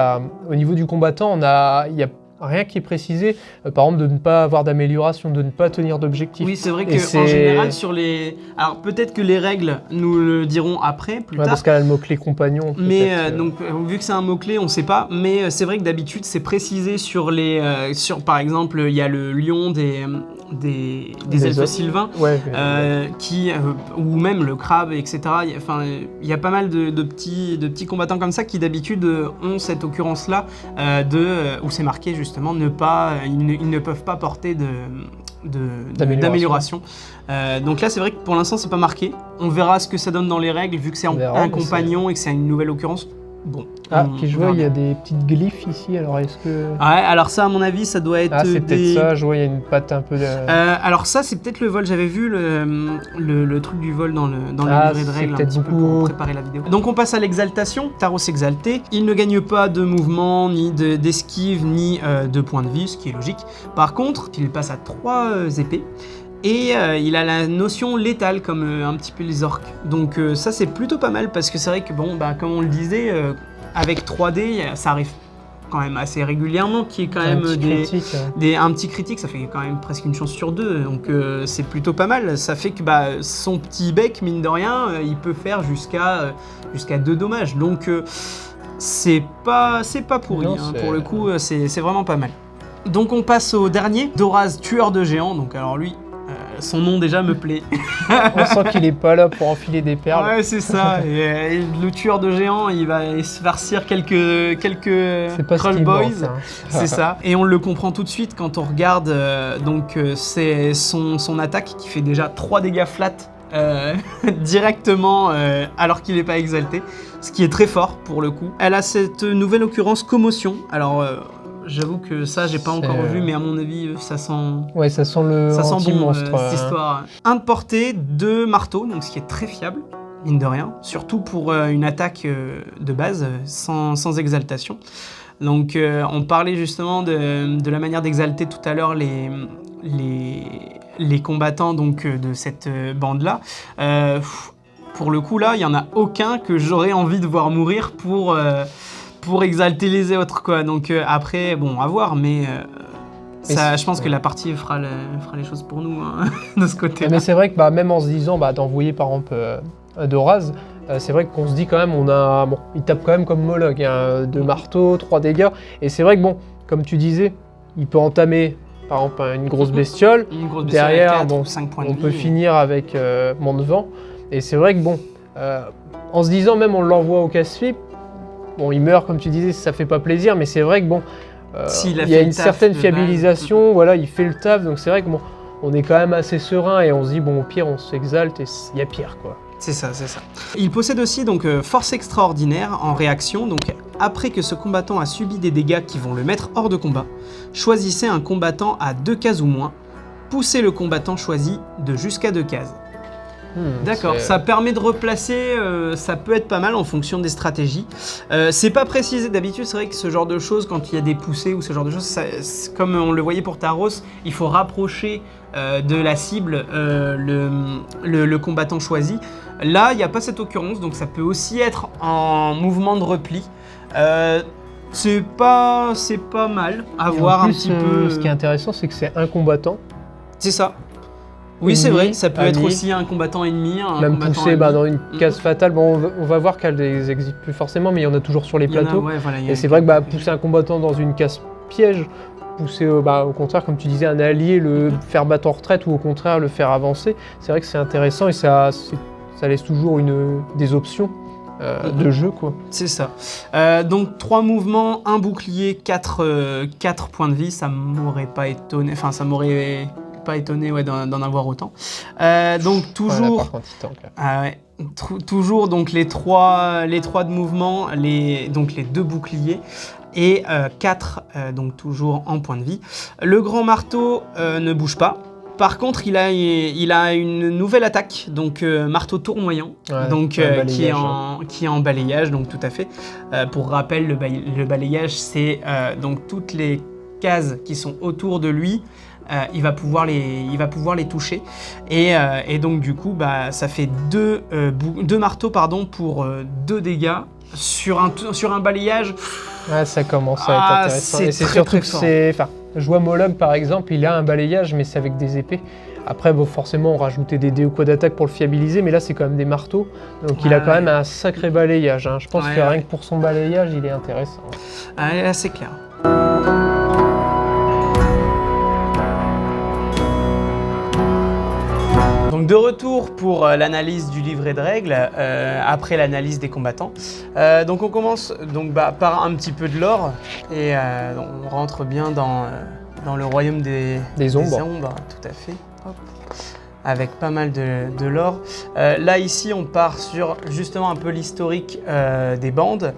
Speaker 2: au niveau du combattant, il n'y a rien qui est précisé, par exemple de ne pas avoir d'amélioration, de ne pas tenir d'objectif.
Speaker 1: Oui, c'est vrai qu'en général, sur les... Alors peut-être que les règles nous le diront après, plus tard.
Speaker 2: Parce qu'elle a le mot-clé compagnon.
Speaker 1: Mais donc, vu que c'est un mot-clé, on ne sait pas. Mais c'est vrai que d'habitude, c'est précisé sur les... par exemple, il y a le lion des elfes sylvains, ou même le crabe, etc. Il y a pas mal de petits combattants comme ça qui d'habitude ont cette occurrence-là où c'est marqué justement ils ne peuvent pas porter d'amélioration. Donc là, c'est vrai que pour l'instant, c'est pas marqué. On verra ce que ça donne dans les règles, vu que c'est un compagnon et que c'est une nouvelle occurrence. Bon.
Speaker 2: Puis je vois, il y a des petites glyphes ici, alors est-ce que...
Speaker 1: Ouais, alors ça, à mon avis, ça doit être
Speaker 2: c'est peut-être ça, je vois, il y a une patte un peu...
Speaker 1: alors ça, c'est peut-être le vol, j'avais vu le truc du vol dans le livret de règles, un petit peu pour préparer la vidéo. Donc on passe à l'exaltation, Taros exalté. Il ne gagne pas de mouvement, ni d'esquive, ni de points de vie, ce qui est logique. Par contre, il passe à 3 épées. Et il a la notion létale comme un petit peu les orques. Donc ça c'est plutôt pas mal parce que c'est vrai que comme on le disait, avec 3D, ça arrive quand même assez régulièrement qu'il y ait quand même un petit critique, ça fait quand même presque une chance sur 2. Donc c'est plutôt pas mal. Ça fait que son petit bec, mine de rien, il peut faire jusqu'à 2 dommages. Donc c'est pas pourri, pour le coup, c'est vraiment pas mal. Donc on passe au dernier, Doraz, tueur de géants. Donc alors lui... son nom déjà me plaît.
Speaker 2: On sent qu'il est pas là pour enfiler des perles.
Speaker 1: Ouais, c'est ça. Et le tueur de géants, il va se farcir quelques Troll Boys. C'est ça. Et on le comprend tout de suite quand on regarde. C'est son attaque qui fait déjà 3 dégâts flat directement alors qu'il n'est pas exalté. Ce qui est très fort pour le coup. Elle a cette nouvelle occurrence commotion. Alors... j'avoue que ça, j'ai pas encore vu, mais à mon avis, ça sent...
Speaker 2: Ouais, ça sent bon,
Speaker 1: cette histoire. 1 de portée, 2 marteaux, donc ce qui est très fiable, mine de rien. Surtout pour une attaque de base, sans exaltation. Donc, on parlait justement de la manière d'exalter tout à l'heure les combattants de cette bande-là. Pour le coup, là, il n'y en a aucun que j'aurais envie de voir mourir pour exalter les autres, quoi. Donc après, à voir, mais je pense que la partie fera les choses pour nous, de ce côté-là.
Speaker 2: Mais c'est vrai que même en se disant d'envoyer par exemple Doraz, c'est vrai qu'on se dit quand même, il tape quand même comme Moloch, 2 marteaux, 3 dégâts, et c'est vrai que comme tu disais, il peut entamer par exemple une grosse bestiole, derrière
Speaker 1: 5 points de
Speaker 2: on
Speaker 1: vie,
Speaker 2: peut finir avec Mont de Vent, et c'est vrai que en se disant même on l'envoie au casse-pipe, il meurt, comme tu disais, ça fait pas plaisir, mais c'est vrai que il y a une certaine fiabilisation, voilà, il fait le taf, donc c'est vrai que on est quand même assez serein et on se dit, au pire, on s'exalte et il y a pire, quoi.
Speaker 1: C'est ça. Il possède aussi force extraordinaire en réaction, donc après que ce combattant a subi des dégâts qui vont le mettre hors de combat, choisissez un combattant à 2 cases ou moins, poussez le combattant choisi de jusqu'à 2 cases. D'accord, ça permet de replacer, ça peut être pas mal en fonction des stratégies. C'est pas précisé d'habitude, c'est vrai que ce genre de choses, quand il y a des poussées ou ce genre de choses, comme on le voyait pour Taros, il faut rapprocher de la cible le combattant choisi. Là, il n'y a pas cette occurrence, donc ça peut aussi être en mouvement de repli. C'est pas mal à voir un petit peu.
Speaker 2: Ce qui est intéressant, c'est que c'est un combattant.
Speaker 1: C'est ça. Oui, c'est vrai, ça peut être aussi un combattant ennemi.
Speaker 2: Même poussé dans une case fatale. On va voir qu'elle n'existe plus forcément, mais il y en a toujours sur les plateaux. Et c'est vrai que pousser un combattant dans une case piège, pousser au contraire, comme tu disais, un allié, le faire battre en retraite ou au contraire le faire avancer, c'est vrai que c'est intéressant et ça laisse toujours des options de jeu, quoi.
Speaker 1: C'est ça. Donc 3 mouvements, 1 bouclier, 4 points de vie, ça m'aurait pas étonné. Enfin, ça m'aurait pas étonné d'en avoir autant. Donc toujours. toujours donc les trois de mouvement, donc les 2 boucliers et 4 donc toujours en point de vie. Le grand marteau ne bouge pas. Par contre, il a une nouvelle attaque, donc marteau tournoyant, donc qui est en balayage, donc tout à fait. Pour rappel, le balayage, c'est donc toutes les cases qui sont autour de lui. Il va pouvoir les toucher et donc du coup ça fait 2 marteaux pour 2 dégâts sur un balayage.
Speaker 2: Ouais, ça commence à être intéressant. Et c'est surtout que je vois Mollog par exemple, il a un balayage mais c'est avec des épées. Après bon, forcément on rajoutait des dés ou quoi d'attaque pour le fiabiliser, mais là c'est quand même des marteaux, donc il a quand même un sacré balayage, hein. Je pense que rien que pour son balayage il est intéressant.
Speaker 1: Là c'est clair. Donc de retour pour l'analyse du livret de règles, après l'analyse des combattants. Donc on commence par un petit peu de lore, et on rentre bien dans le royaume des ombres. Tout à fait. Hop. Avec pas mal de lore. Là ici on part sur justement un peu l'historique des bandes.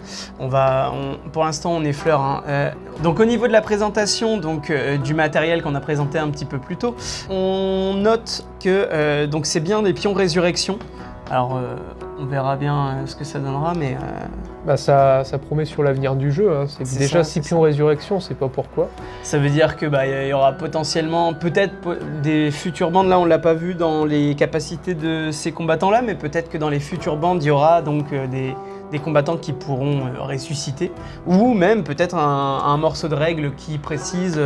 Speaker 1: Pour l'instant on effleure. Hein. Donc au niveau de la présentation du matériel qu'on a présenté un petit peu plus tôt, on note que donc c'est bien des pions résurrection. Alors on verra bien ce que ça donnera, mais...
Speaker 2: ça promet sur l'avenir du jeu, hein. C'est déjà 6 pions résurrection, on sait pas pourquoi.
Speaker 1: Ça veut dire que y aura potentiellement, peut-être des futures bandes, là on l'a pas vu dans les capacités de ces combattants-là, mais peut-être que dans les futures bandes, il y aura donc des combattants qui pourront ressusciter, ou même peut-être un morceau de règle qui précise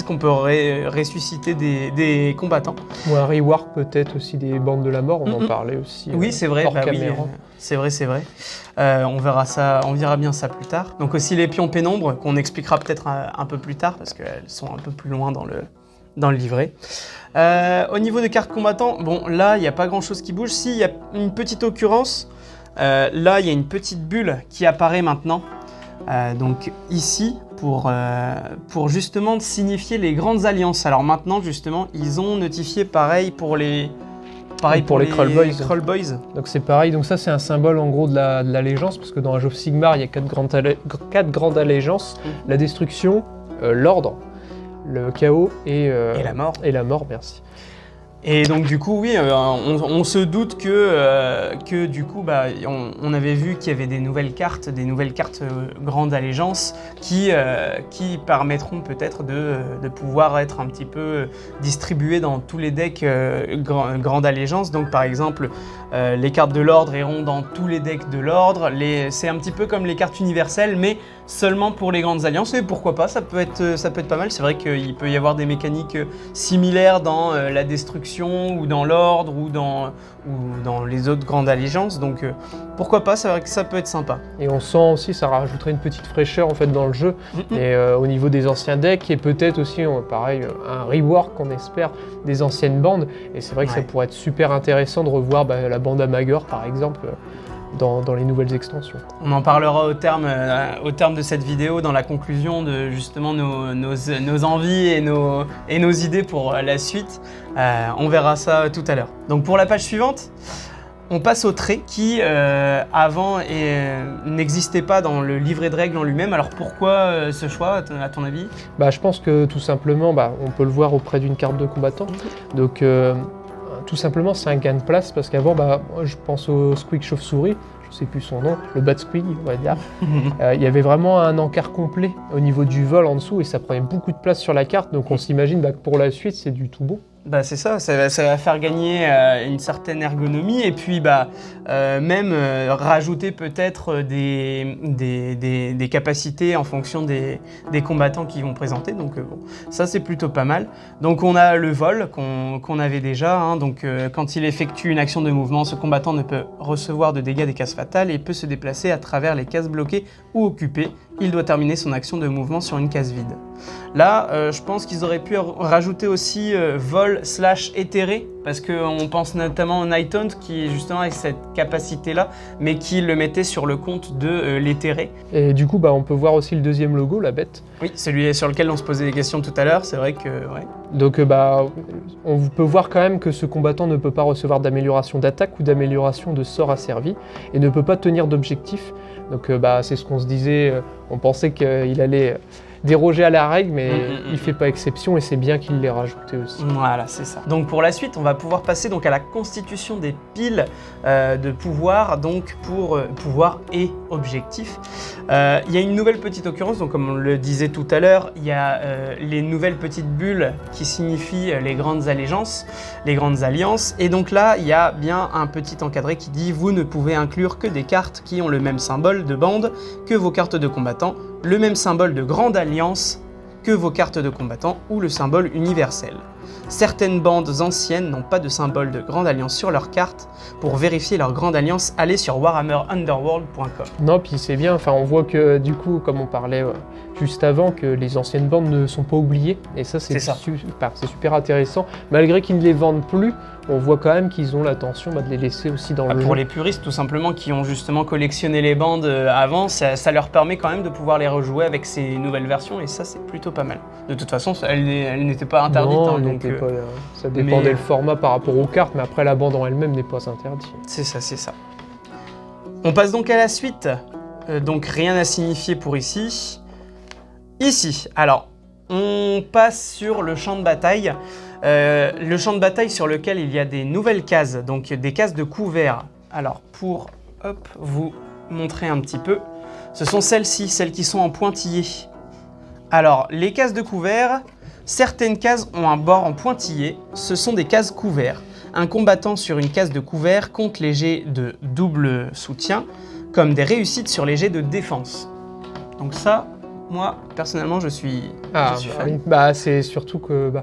Speaker 1: qu'on peut ressusciter des combattants.
Speaker 2: Ou un rework peut-être aussi des bandes de la mort, on en parlait aussi.
Speaker 1: Oui, c'est vrai, c'est vrai. On verra bien ça plus tard. Donc aussi les pions pénombre, qu'on expliquera peut-être un peu plus tard, parce qu'elles sont un peu plus loin dans le livret. Au niveau des cartes combattants, bon là, il n'y a pas grand-chose qui bouge. Si, il y a une petite occurrence. Là, il y a une petite bulle qui apparaît maintenant, donc ici, pour justement signifier les grandes alliances. Alors maintenant, justement, ils ont notifié pareil pour les Krull Boys.
Speaker 2: Donc c'est pareil, donc ça c'est un symbole en gros de l'allégeance, parce que dans Age of Sigmar, il y a 4 grandes allégeances, la destruction, l'ordre, le chaos et
Speaker 1: la mort.
Speaker 2: Et la mort, merci.
Speaker 1: Et donc du coup, oui, on se doute que du coup, on avait vu qu'il y avait des nouvelles cartes Grande Allégeance qui permettront peut-être de pouvoir être un petit peu distribuées dans tous les decks Grande Allégeance. Donc par exemple, les cartes de l'ordre iront dans tous les decks de l'ordre. C'est un petit peu comme les cartes universelles, mais seulement pour les grandes alliances. Et pourquoi pas, ça peut être pas mal. C'est vrai qu'il peut y avoir des mécaniques similaires dans la destruction, ou dans l'ordre, ou dans les autres grandes allégeances, donc pourquoi pas, c'est vrai que ça peut être sympa.
Speaker 2: Et on sent aussi, ça rajouterait une petite fraîcheur en fait dans le jeu, et au niveau des anciens decks, et peut-être aussi, pareil, un rework qu'on espère des anciennes bandes, et c'est vrai que ça pourrait être super intéressant de revoir la bande Amagor par exemple, dans les nouvelles extensions.
Speaker 1: On en parlera au terme de cette vidéo, dans la conclusion de justement nos envies et nos idées pour la suite. On verra ça tout à l'heure. Donc pour la page suivante, on passe au trait qui avant n'existait pas dans le livret de règles en lui-même. Alors pourquoi ce choix à ton avis ?
Speaker 2: Je pense que tout simplement, on peut le voir auprès d'une carte de combattant. Donc tout simplement, c'est un gain de place, parce qu'avant, je pense au Squeak Chauve-souris, je sais plus son nom, le Bat Squeak, on va dire. Il y avait vraiment un encart complet au niveau du vol en dessous, et ça prenait beaucoup de place sur la carte, donc on s'imagine que pour la suite, c'est du tout beau.
Speaker 1: C'est ça va faire gagner une certaine ergonomie, et puis même rajouter peut-être des capacités en fonction des combattants qui vont présenter, donc ça c'est plutôt pas mal. Donc on a le vol qu'on avait déjà, hein, donc quand il effectue une action de mouvement, ce combattant ne peut recevoir de dégâts des cases fatales et peut se déplacer à travers les cases bloquées ou occupées. Il doit terminer son action de mouvement sur une case vide. Là, je pense qu'ils auraient pu rajouter aussi vol / éthéré, parce qu'on pense notamment au Night Hunt qui justement avec cette capacité-là, mais qui le mettait sur le compte de l'éthéré.
Speaker 2: Et du coup, on peut voir aussi le deuxième logo, la bête.
Speaker 1: Oui, celui sur lequel on se posait des questions tout à l'heure, c'est vrai que... Ouais.
Speaker 2: Donc on peut voir quand même que ce combattant ne peut pas recevoir d'amélioration d'attaque ou d'amélioration de sort asservi et ne peut pas tenir d'objectif. Donc c'est ce qu'on se disait, on pensait qu'il allait déroger à la règle, mais il fait pas exception et c'est bien qu'il l'ait rajouté aussi.
Speaker 1: Voilà, c'est ça. Donc pour la suite, on va pouvoir passer donc à la constitution des piles de pouvoir, donc pour pouvoir et objectif. Il y a une nouvelle petite occurrence, donc comme on le disait tout à l'heure, il y a les nouvelles petites bulles qui signifient les grandes allégeances, les grandes alliances, et donc là, il y a bien un petit encadré qui dit « Vous ne pouvez inclure que des cartes qui ont le même symbole de bande que vos cartes de combattants, le même symbole de grande alliance que vos cartes de combattants ou le symbole universel. Certaines bandes anciennes n'ont pas de symbole de grande alliance sur leurs cartes. Pour vérifier leur grande alliance, allez sur warhammerunderworld.com. »
Speaker 2: Non, puis c'est bien, on voit que du coup, comme on parlait juste avant, que les anciennes bandes ne sont pas oubliées, et ça c'est super intéressant. Malgré qu'ils ne les vendent plus, on voit quand même qu'ils ont l'intention de les laisser aussi dans le jeu.
Speaker 1: Pour les puristes tout simplement qui ont justement collectionné les bandes avant, ça leur permet quand même de pouvoir les rejouer avec ces nouvelles versions, et ça c'est plutôt pas mal. De toute façon, elle n'était pas interdite.
Speaker 2: Non, ça dépendait le format par rapport aux cartes, mais après la bande en elle-même n'est pas interdite.
Speaker 1: C'est ça, c'est ça. On passe donc à la suite. Donc rien à signifier pour ici. Ici, alors, on passe sur le champ de bataille. Le champ de bataille sur lequel il y a des nouvelles cases, donc des cases de couvert. Alors, pour vous montrer un petit peu, ce sont celles-ci, celles qui sont en pointillé. Alors, les cases de couvert, certaines cases ont un bord en pointillé, ce sont des cases couverts. Un combattant sur une case de couvert compte les jets de double soutien, comme des réussites sur les jets de défense. Donc ça, moi, personnellement, je suis fan.
Speaker 2: Oui. C'est surtout que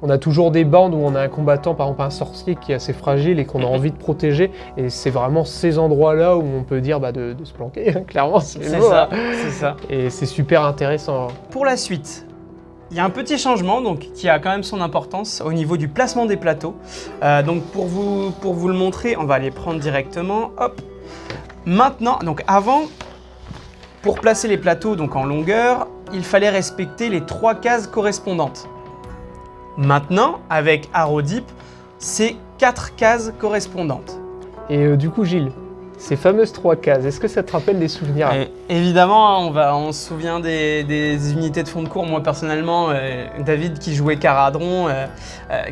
Speaker 2: on a toujours des bandes où on a un combattant, par exemple un sorcier qui est assez fragile et qu'on a envie de protéger, et c'est vraiment ces endroits-là où on peut dire de se planquer, clairement. C'est
Speaker 1: ça.
Speaker 2: Et c'est super intéressant.
Speaker 1: Pour la suite, il y a un petit changement donc, qui a quand même son importance au niveau du placement des plateaux. Donc pour vous le montrer, on va les prendre directement. Hop. Maintenant, donc avant, pour placer les plateaux donc en longueur, il fallait respecter les 3 cases correspondantes. Maintenant, avec Arrow Deep, c'est 4 cases correspondantes.
Speaker 2: Et du coup, Gilles, ces fameuses 3 cases, est-ce que ça te rappelle des souvenirs?
Speaker 1: Évidemment, on se souvient des unités de fond de cours. Moi, personnellement, David qui jouait Caradron,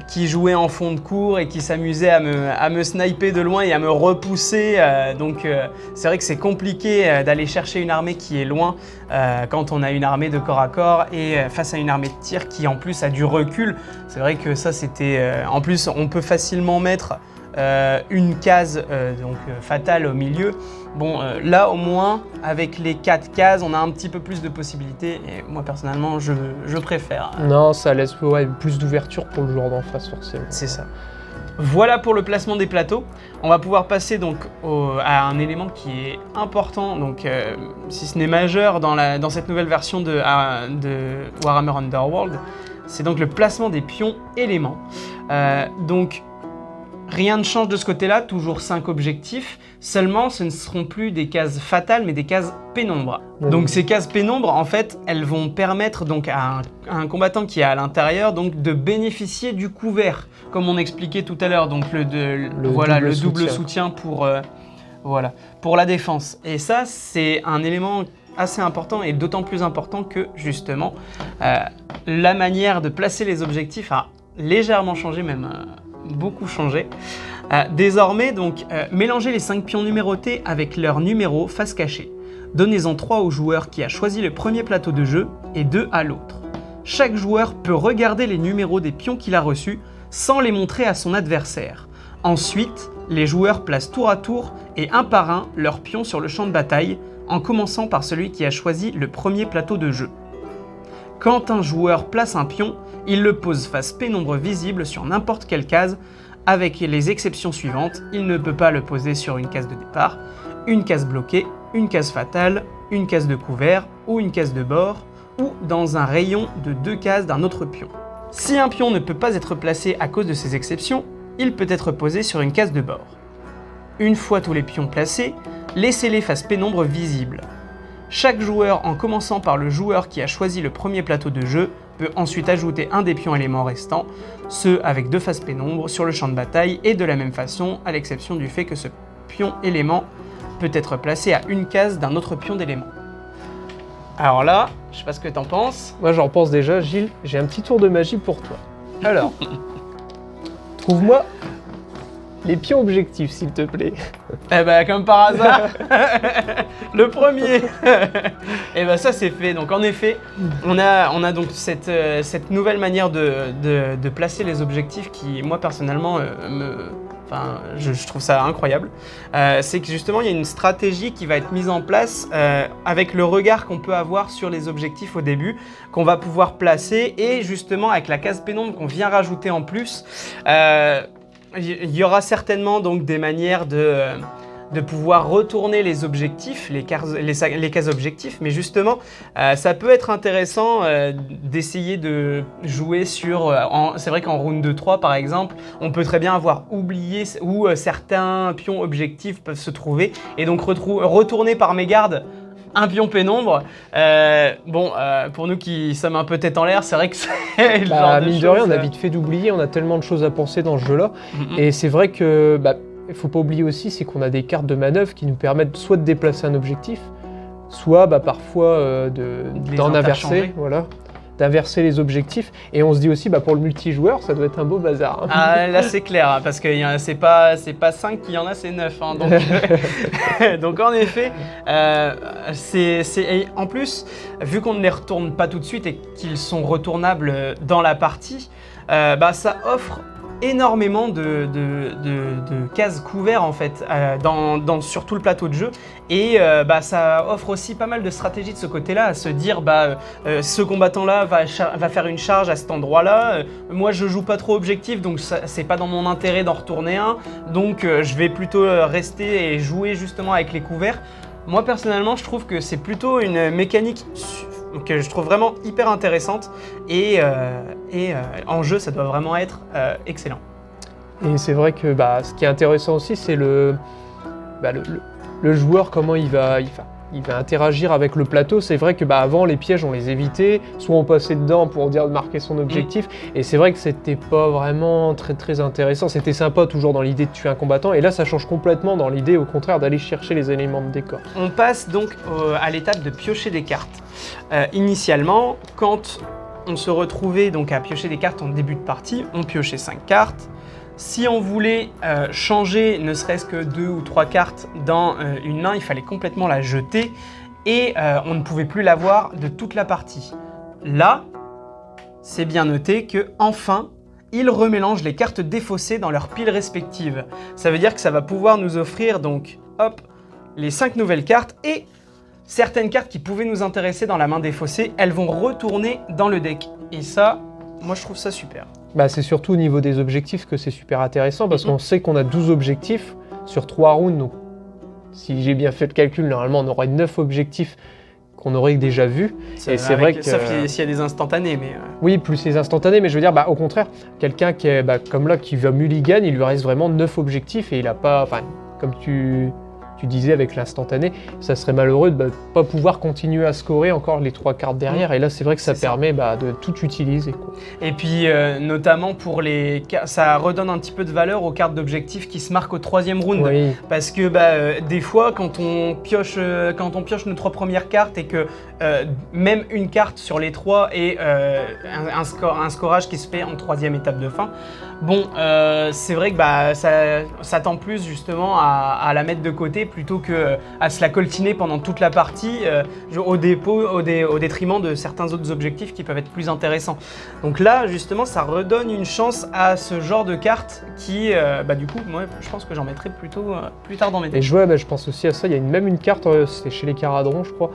Speaker 1: qui jouait en fond de cours et qui s'amusait à me sniper de loin et à me repousser. C'est vrai que c'est compliqué d'aller chercher une armée qui est loin quand on a une armée de corps à corps et face à une armée de tir qui en plus a du recul. C'est vrai que ça, c'était... en plus, on peut facilement mettre une case fatale au milieu. Bon, là au moins, avec les 4 cases, on a un petit peu plus de possibilités et moi personnellement, je préfère.
Speaker 2: Non, ça laisse plus d'ouverture pour le joueur d'en face forcément.
Speaker 1: C'est ça. Voilà pour le placement des plateaux. On va pouvoir passer donc à un élément qui est important, donc si ce n'est majeur dans cette nouvelle version de Warhammer Underworld, c'est donc le placement des pions éléments. Rien ne change de ce côté-là, toujours 5 objectifs, seulement ce ne seront plus des cases fatales mais des cases pénombres. Donc ces cases pénombres, en fait, elles vont permettre donc à un combattant qui est à l'intérieur donc de bénéficier du couvert, comme on expliquait tout à l'heure, donc le double soutien pour la défense. Et ça, c'est un élément assez important et d'autant plus important que justement la manière de placer les objectifs a légèrement changé, même beaucoup changé. Désormais, donc, mélangez les 5 pions numérotés avec leur numéro face cachée. Donnez-en 3 au joueur qui a choisi le premier plateau de jeu et 2 à l'autre. Chaque joueur peut regarder les numéros des pions qu'il a reçus sans les montrer à son adversaire. Ensuite, les joueurs placent tour à tour et un par un leurs pions sur le champ de bataille, en commençant par celui qui a choisi le premier plateau de jeu. Quand un joueur place un pion, il le pose face pénombre visible sur n'importe quelle case, avec les exceptions suivantes. Il ne peut pas le poser sur une case de départ, une case bloquée, une case fatale, une case de couvert ou une case de bord, ou dans un rayon de 2 cases d'un autre pion. Si un pion ne peut pas être placé à cause de ces exceptions, il peut être posé sur une case de bord. Une fois tous les pions placés, laissez-les face pénombre visible. Chaque joueur, en commençant par le joueur qui a choisi le premier plateau de jeu, peut ensuite ajouter un des pions éléments restants, ceux avec 2 faces pénombre, sur le champ de bataille, et de la même façon, à l'exception du fait que ce pion élément peut être placé à une case d'un autre pion d'élément. Alors là, je sais pas ce que t'en penses.
Speaker 2: Moi j'en pense déjà, Gilles, j'ai un petit tour de magie pour toi. Alors, trouve-moi les pions objectifs, s'il te plaît.
Speaker 1: Eh ben, comme par hasard, le premier. Et ben ça c'est fait. Donc en effet, on a donc cette nouvelle manière de placer les objectifs qui, moi personnellement, je trouve ça incroyable. C'est que justement, il y a une stratégie qui va être mise en place avec le regard qu'on peut avoir sur les objectifs au début, qu'on va pouvoir placer, et justement avec la case pénombre qu'on vient rajouter en plus. Il y aura certainement donc des manières de pouvoir retourner les objectifs, les cases objectifs, mais justement, ça peut être intéressant d'essayer de jouer sur... c'est vrai qu'en round 2-3, par exemple, on peut très bien avoir oublié où certains pions objectifs peuvent se trouver, et donc retourner par mégarde un pion pénombre. Pour nous qui sommes un peu tête en l'air, c'est vrai que c'est le genre de
Speaker 2: mine de rien, on a vite fait d'oublier, on a tellement de choses à penser dans ce jeu-là. Et c'est vrai que, il faut pas oublier aussi, c'est qu'on a des cartes de manœuvre qui nous permettent soit de déplacer un objectif, soit parfois d'en inverser, voilà, d'inverser les objectifs. Et on se dit aussi, pour le multijoueur, ça doit être un beau bazar. Hein.
Speaker 1: Ah, là c'est clair, hein, parce que c'est pas 5 qu'il y en a, c'est 9. Hein, donc, donc en effet, en plus, vu qu'on ne les retourne pas tout de suite et qu'ils sont retournables dans la partie, ça offre énormément de cases couvertes en fait sur tout le plateau de jeu, et ça offre aussi pas mal de stratégies de ce côté-là, à se dire ce combattant-là va faire une charge à cet endroit-là, moi je joue pas trop objectif, donc c'est pas dans mon intérêt d'en retourner un, donc je vais plutôt rester et jouer justement avec les couverts. Moi personnellement, je trouve que c'est plutôt une mécanique que je trouve vraiment hyper intéressante, et en jeu ça doit vraiment être excellent.
Speaker 2: Et c'est vrai que ce qui est intéressant aussi, c'est le joueur, comment il va interagir avec le plateau. C'est vrai que avant, les pièges on les évitait, soit on passait dedans pour dire de marquer son objectif, et c'est vrai que c'était pas vraiment très très intéressant. C'était sympa toujours dans l'idée de tuer un combattant, et là ça change complètement dans l'idée au contraire d'aller chercher les éléments de décor.
Speaker 1: On passe donc à l'étape de piocher des cartes. Initialement, quand on se retrouvait donc à piocher des cartes en début de partie, on piochait 5 cartes. Si on voulait changer ne serait-ce que 2 ou 3 cartes dans une main, il fallait complètement la jeter, et on ne pouvait plus l'avoir de toute la partie. Là, c'est bien noté que enfin, il remélange les cartes défaussées dans leurs piles respectives. Ça veut dire que ça va pouvoir nous offrir donc, hop, les 5 nouvelles cartes, et certaines cartes qui pouvaient nous intéresser dans la main défaussée, elles vont retourner dans le deck. Et ça, moi je trouve ça super.
Speaker 2: C'est surtout au niveau des objectifs que c'est super intéressant, parce qu'on sait qu'on a 12 objectifs sur 3 rounds. Donc, si j'ai bien fait le calcul, normalement on aurait 9 objectifs qu'on aurait déjà vus.
Speaker 1: Et c'est vrai que... Sauf s'il y a des instantanés, mais...
Speaker 2: Oui, plus les instantanés, mais je veux dire, au contraire, quelqu'un qui est comme là, qui va mulligan, il lui reste vraiment 9 objectifs, et il n'a pas... comme tu disais avec l'instantané, ça serait malheureux de pas pouvoir continuer à scorer encore les 3 cartes derrière, et là c'est vrai que ça permet de tout utiliser, quoi.
Speaker 1: Et puis notamment pour ça redonne un petit peu de valeur aux cartes d'objectifs qui se marquent au 3e round,
Speaker 2: oui. Parce
Speaker 1: que des fois quand on pioche nos 3 premières cartes, et que même une carte sur les 3 et un scorage qui se fait en 3e étape de fin, c'est vrai que ça tend plus justement à la mettre de côté plutôt que à se la coltiner pendant toute la partie au détriment de certains autres objectifs qui peuvent être plus intéressants. Donc là justement ça redonne une chance à ce genre de cartes qui du coup moi je pense que j'en mettrai plutôt plus tard dans mes decks.
Speaker 2: Et je pense aussi à ça, il y a même une carte, c'est chez les Caradrons je crois,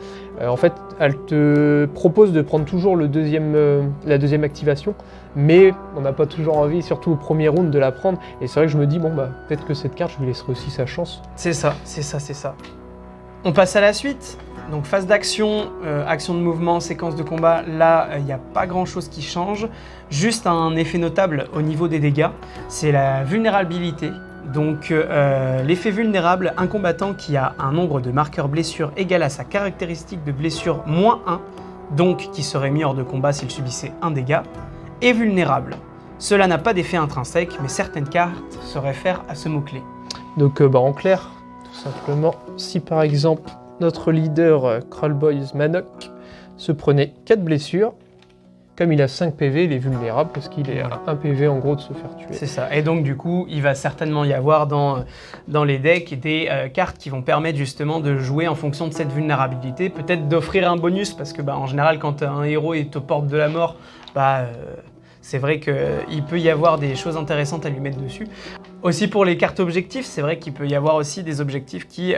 Speaker 2: en fait elle te propose de prendre toujours la deuxième activation, mais on n'a pas toujours envie, surtout au premier round, de la prendre. Et c'est vrai que je me dis, peut-être que cette carte, je lui laisserai aussi sa chance.
Speaker 1: C'est ça. On passe à la suite. Donc phase d'action, action de mouvement, séquence de combat. Là, il n'y a pas grand-chose qui change. Juste un effet notable au niveau des dégâts, c'est la vulnérabilité. Donc l'effet vulnérable, un combattant qui a un nombre de marqueurs blessures égal à sa caractéristique de blessure -1 donc qui serait mis hors de combat s'il subissait un dégât, et vulnérable. Cela n'a pas d'effet intrinsèque, mais certaines cartes se réfèrent à ce mot-clé.
Speaker 2: Donc en clair, tout simplement, si par exemple notre leader Krulboyz Manok se prenait 4 blessures, comme il a 5 PV, il est vulnérable parce qu'il est à 1 PV en gros de se faire tuer.
Speaker 1: C'est ça. Et donc du coup, il va certainement y avoir dans les decks des cartes qui vont permettre justement de jouer en fonction de cette vulnérabilité, peut-être d'offrir un bonus parce que en général quand un héros est aux portes de la mort, c'est vrai qu'il peut y avoir des choses intéressantes à lui mettre dessus. Aussi pour les cartes objectifs, c'est vrai qu'il peut y avoir aussi des objectifs qui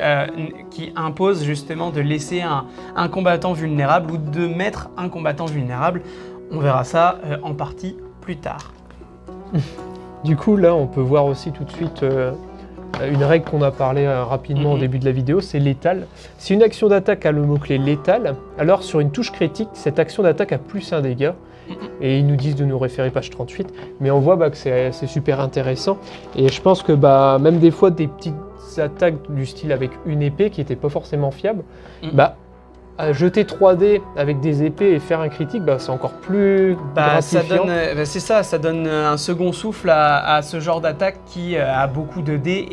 Speaker 1: imposent justement de laisser un combattant vulnérable ou de mettre un combattant vulnérable. On verra ça en partie plus tard.
Speaker 2: Du coup, là, on peut voir aussi tout de suite une règle qu'on a parlé rapidement au début de la vidéo, c'est létal. Si une action d'attaque a le mot-clé létal, alors sur une touche critique, cette action d'attaque a plus un dégât. Et ils nous disent de nous référer page 38, mais on voit que c'est super intéressant. Et je pense que même des fois, des petites attaques du style avec une épée qui n'était pas forcément fiable, à jeter 3D avec des épées et faire un critique, c'est encore plus gratifiant.
Speaker 1: C'est ça, ça donne un second souffle à ce genre d'attaque qui a beaucoup de dés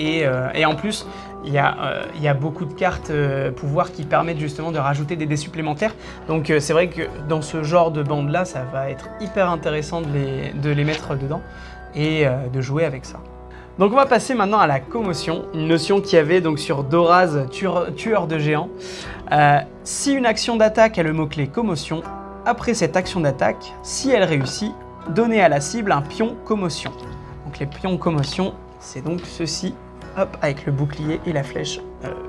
Speaker 1: et en plus il y a beaucoup de cartes pouvoir qui permettent justement de rajouter des dés supplémentaires. Donc c'est vrai que dans ce genre de bande là, ça va être hyper intéressant de les mettre dedans et de jouer avec ça. Donc on va passer maintenant à la commotion, une notion qu'il y avait donc sur Doraz, tueur de géants. Si une action d'attaque a le mot-clé commotion, après cette action d'attaque, si elle réussit, donnez à la cible un pion commotion. Donc les pions commotion, c'est donc ceci, hop, avec le bouclier et la flèche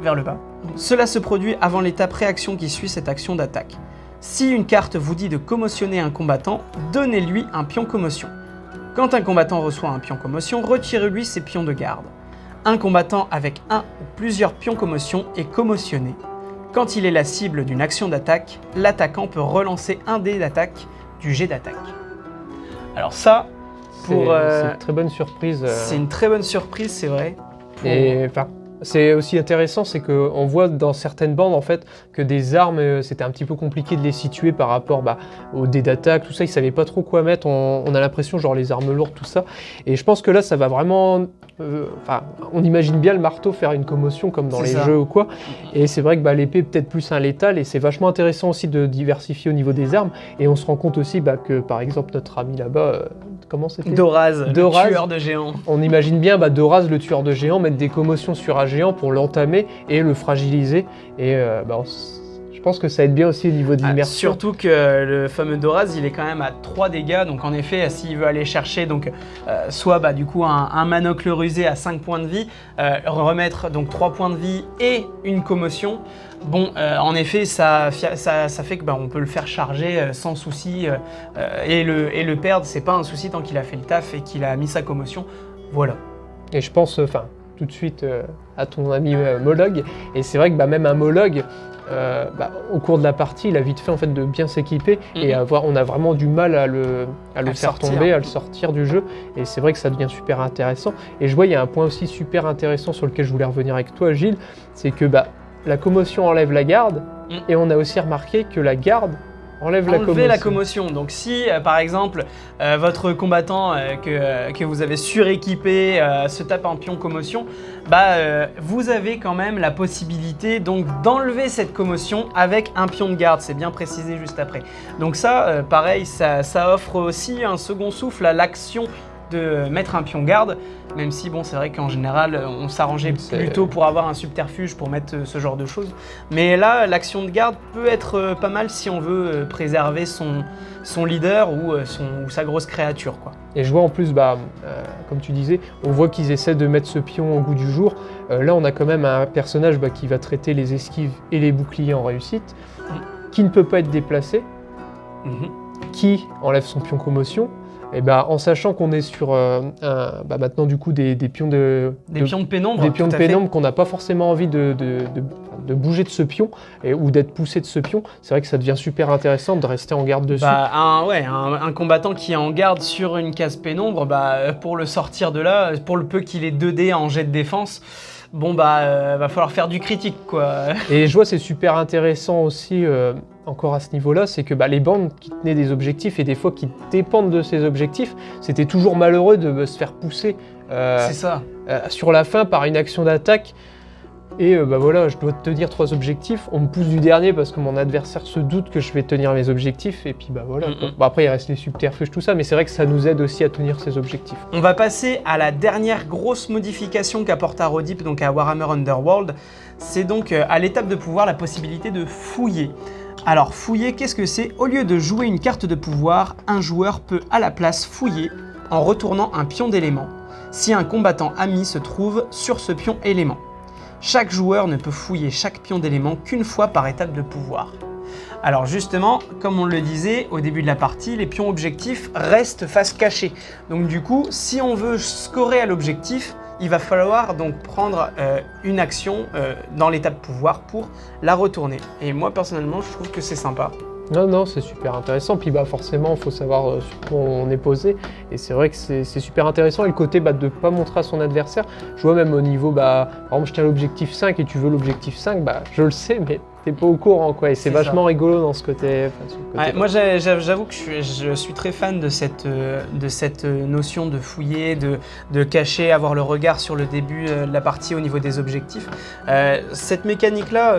Speaker 1: vers le bas. Cela se produit avant l'étape réaction qui suit cette action d'attaque. Si une carte vous dit de commotionner un combattant, donnez-lui un pion commotion. Quand un combattant reçoit un pion commotion, retirez-lui ses pions de garde. Un combattant avec un ou plusieurs pions commotion est commotionné. Quand il est la cible d'une action d'attaque, l'attaquant peut relancer un dé d'attaque du jet d'attaque. Alors ça,
Speaker 2: c'est une très bonne surprise.
Speaker 1: C'est une très bonne surprise, c'est vrai.
Speaker 2: Et c'est aussi intéressant, c'est qu'on voit dans certaines bandes en fait que des armes, c'était un petit peu compliqué de les situer par rapport aux dés d'attaque, tout ça, ils savaient pas trop quoi mettre. On a l'impression genre les armes lourdes, tout ça. Et je pense que là, ça va vraiment. On imagine bien le marteau faire une commotion comme dans les jeux ou quoi. Et c'est vrai que l'épée peut-être plus un létal et c'est vachement intéressant aussi de diversifier au niveau des armes. Et on se rend compte aussi que par exemple notre ami là-bas. Comment c'était ?
Speaker 1: Doraz, le tueur de géants.
Speaker 2: On imagine bien Doraz, le tueur de géants, mettre des commotions sur un géant pour l'entamer et le fragiliser. Et je pense que ça aide bien aussi au niveau de l'immersion.
Speaker 1: Surtout que le fameux Doraz, il est quand même à 3 dégâts. Donc en effet, s'il veut aller chercher soit du coup un Manok le rusé à 5 points de vie, remettre donc 3 points de vie et une commotion, en effet, ça fait que on peut le faire charger sans souci et le perdre, c'est pas un souci tant qu'il a fait le taf et qu'il a mis sa commotion. Voilà.
Speaker 2: Et je pense tout de suite à ton ami Mollog. Et c'est vrai que même un Mollog, au cours de la partie, il a vite fait en fait de bien s'équiper et on a vraiment du mal à le faire tomber, à le sortir du jeu. Et c'est vrai que ça devient super intéressant. Et je vois, il y a un point aussi super intéressant sur lequel je voulais revenir avec toi, Gilles, c'est que la commotion enlève la garde, et on a aussi remarqué que la garde enlève la commotion.
Speaker 1: Donc si par exemple votre combattant que vous avez suréquipé se tape un pion commotion, vous avez quand même la possibilité donc d'enlever cette commotion avec un pion de garde, c'est bien précisé juste après. Donc ça, pareil, ça offre aussi un second souffle à l'action de mettre un pion garde, même si c'est vrai qu'en général on s'arrangeait plutôt pour avoir un subterfuge pour mettre ce genre de choses. Mais là, l'action de garde peut être pas mal si on veut préserver son leader ou sa grosse créature, quoi.
Speaker 2: Et je vois en plus, comme tu disais, on voit qu'ils essaient de mettre ce pion au goût du jour. Là, on a quand même un personnage qui va traiter les esquives et les boucliers en réussite, qui ne peut pas être déplacé, qui enlève son pion commotion. Et en sachant qu'on est sur maintenant du coup des pions de
Speaker 1: pénombre,
Speaker 2: des pions de pénombre qu'on n'a pas forcément envie de bouger de ce pion ou d'être poussé de ce pion, c'est vrai que ça devient super intéressant de rester en garde dessus.
Speaker 1: Un combattant qui est en garde sur une case pénombre, pour le sortir de là, pour le peu qu'il ait 2D en jet de défense, va falloir faire du critique, quoi.
Speaker 2: Et je vois c'est super intéressant aussi encore à ce niveau-là, c'est que les bandes qui tenaient des objectifs et des fois qui dépendent de ces objectifs, c'était toujours malheureux de se faire pousser
Speaker 1: C'est ça.
Speaker 2: sur la fin par une action d'attaque. Et voilà, je dois tenir 3 objectifs, on me pousse du dernier parce que mon adversaire se doute que je vais tenir mes objectifs, et puis voilà. Quoi. Bon, après il reste les subterfuges, tout ça, mais c'est vrai que ça nous aide aussi à tenir ces objectifs.
Speaker 1: On va passer à la dernière grosse modification qu'apporte Arodip, donc à Warhammer Underworld. C'est donc à l'étape de pouvoir la possibilité de fouiller. Alors fouiller, qu'est-ce que c'est? Au lieu de jouer une carte de pouvoir, un joueur peut à la place fouiller en retournant un pion d'élément, si un combattant ami se trouve sur ce pion élément. Chaque joueur ne peut fouiller chaque pion d'élément qu'une fois par étape de pouvoir. Alors justement, comme on le disait au début de la partie, les pions objectifs restent face cachée. Donc du coup, si on veut scorer à l'objectif, il va falloir donc prendre une action dans l'étape pouvoir pour la retourner. Et moi personnellement, je trouve que c'est sympa.
Speaker 2: Non, c'est super intéressant. Puis forcément, il faut savoir sur quoi on est posé. Et c'est vrai que c'est super intéressant. Et le côté de ne pas montrer à son adversaire, je vois même au niveau, par exemple, je tiens l'objectif 5 et tu veux l'objectif 5, je le sais, mais t'es pas au courant, quoi. Et c'est vachement rigolo dans ce côté.
Speaker 1: Moi, j'avoue que je suis très fan de cette notion de fouiller, de cacher, avoir le regard sur le début de la partie au niveau des objectifs. Cette mécanique-là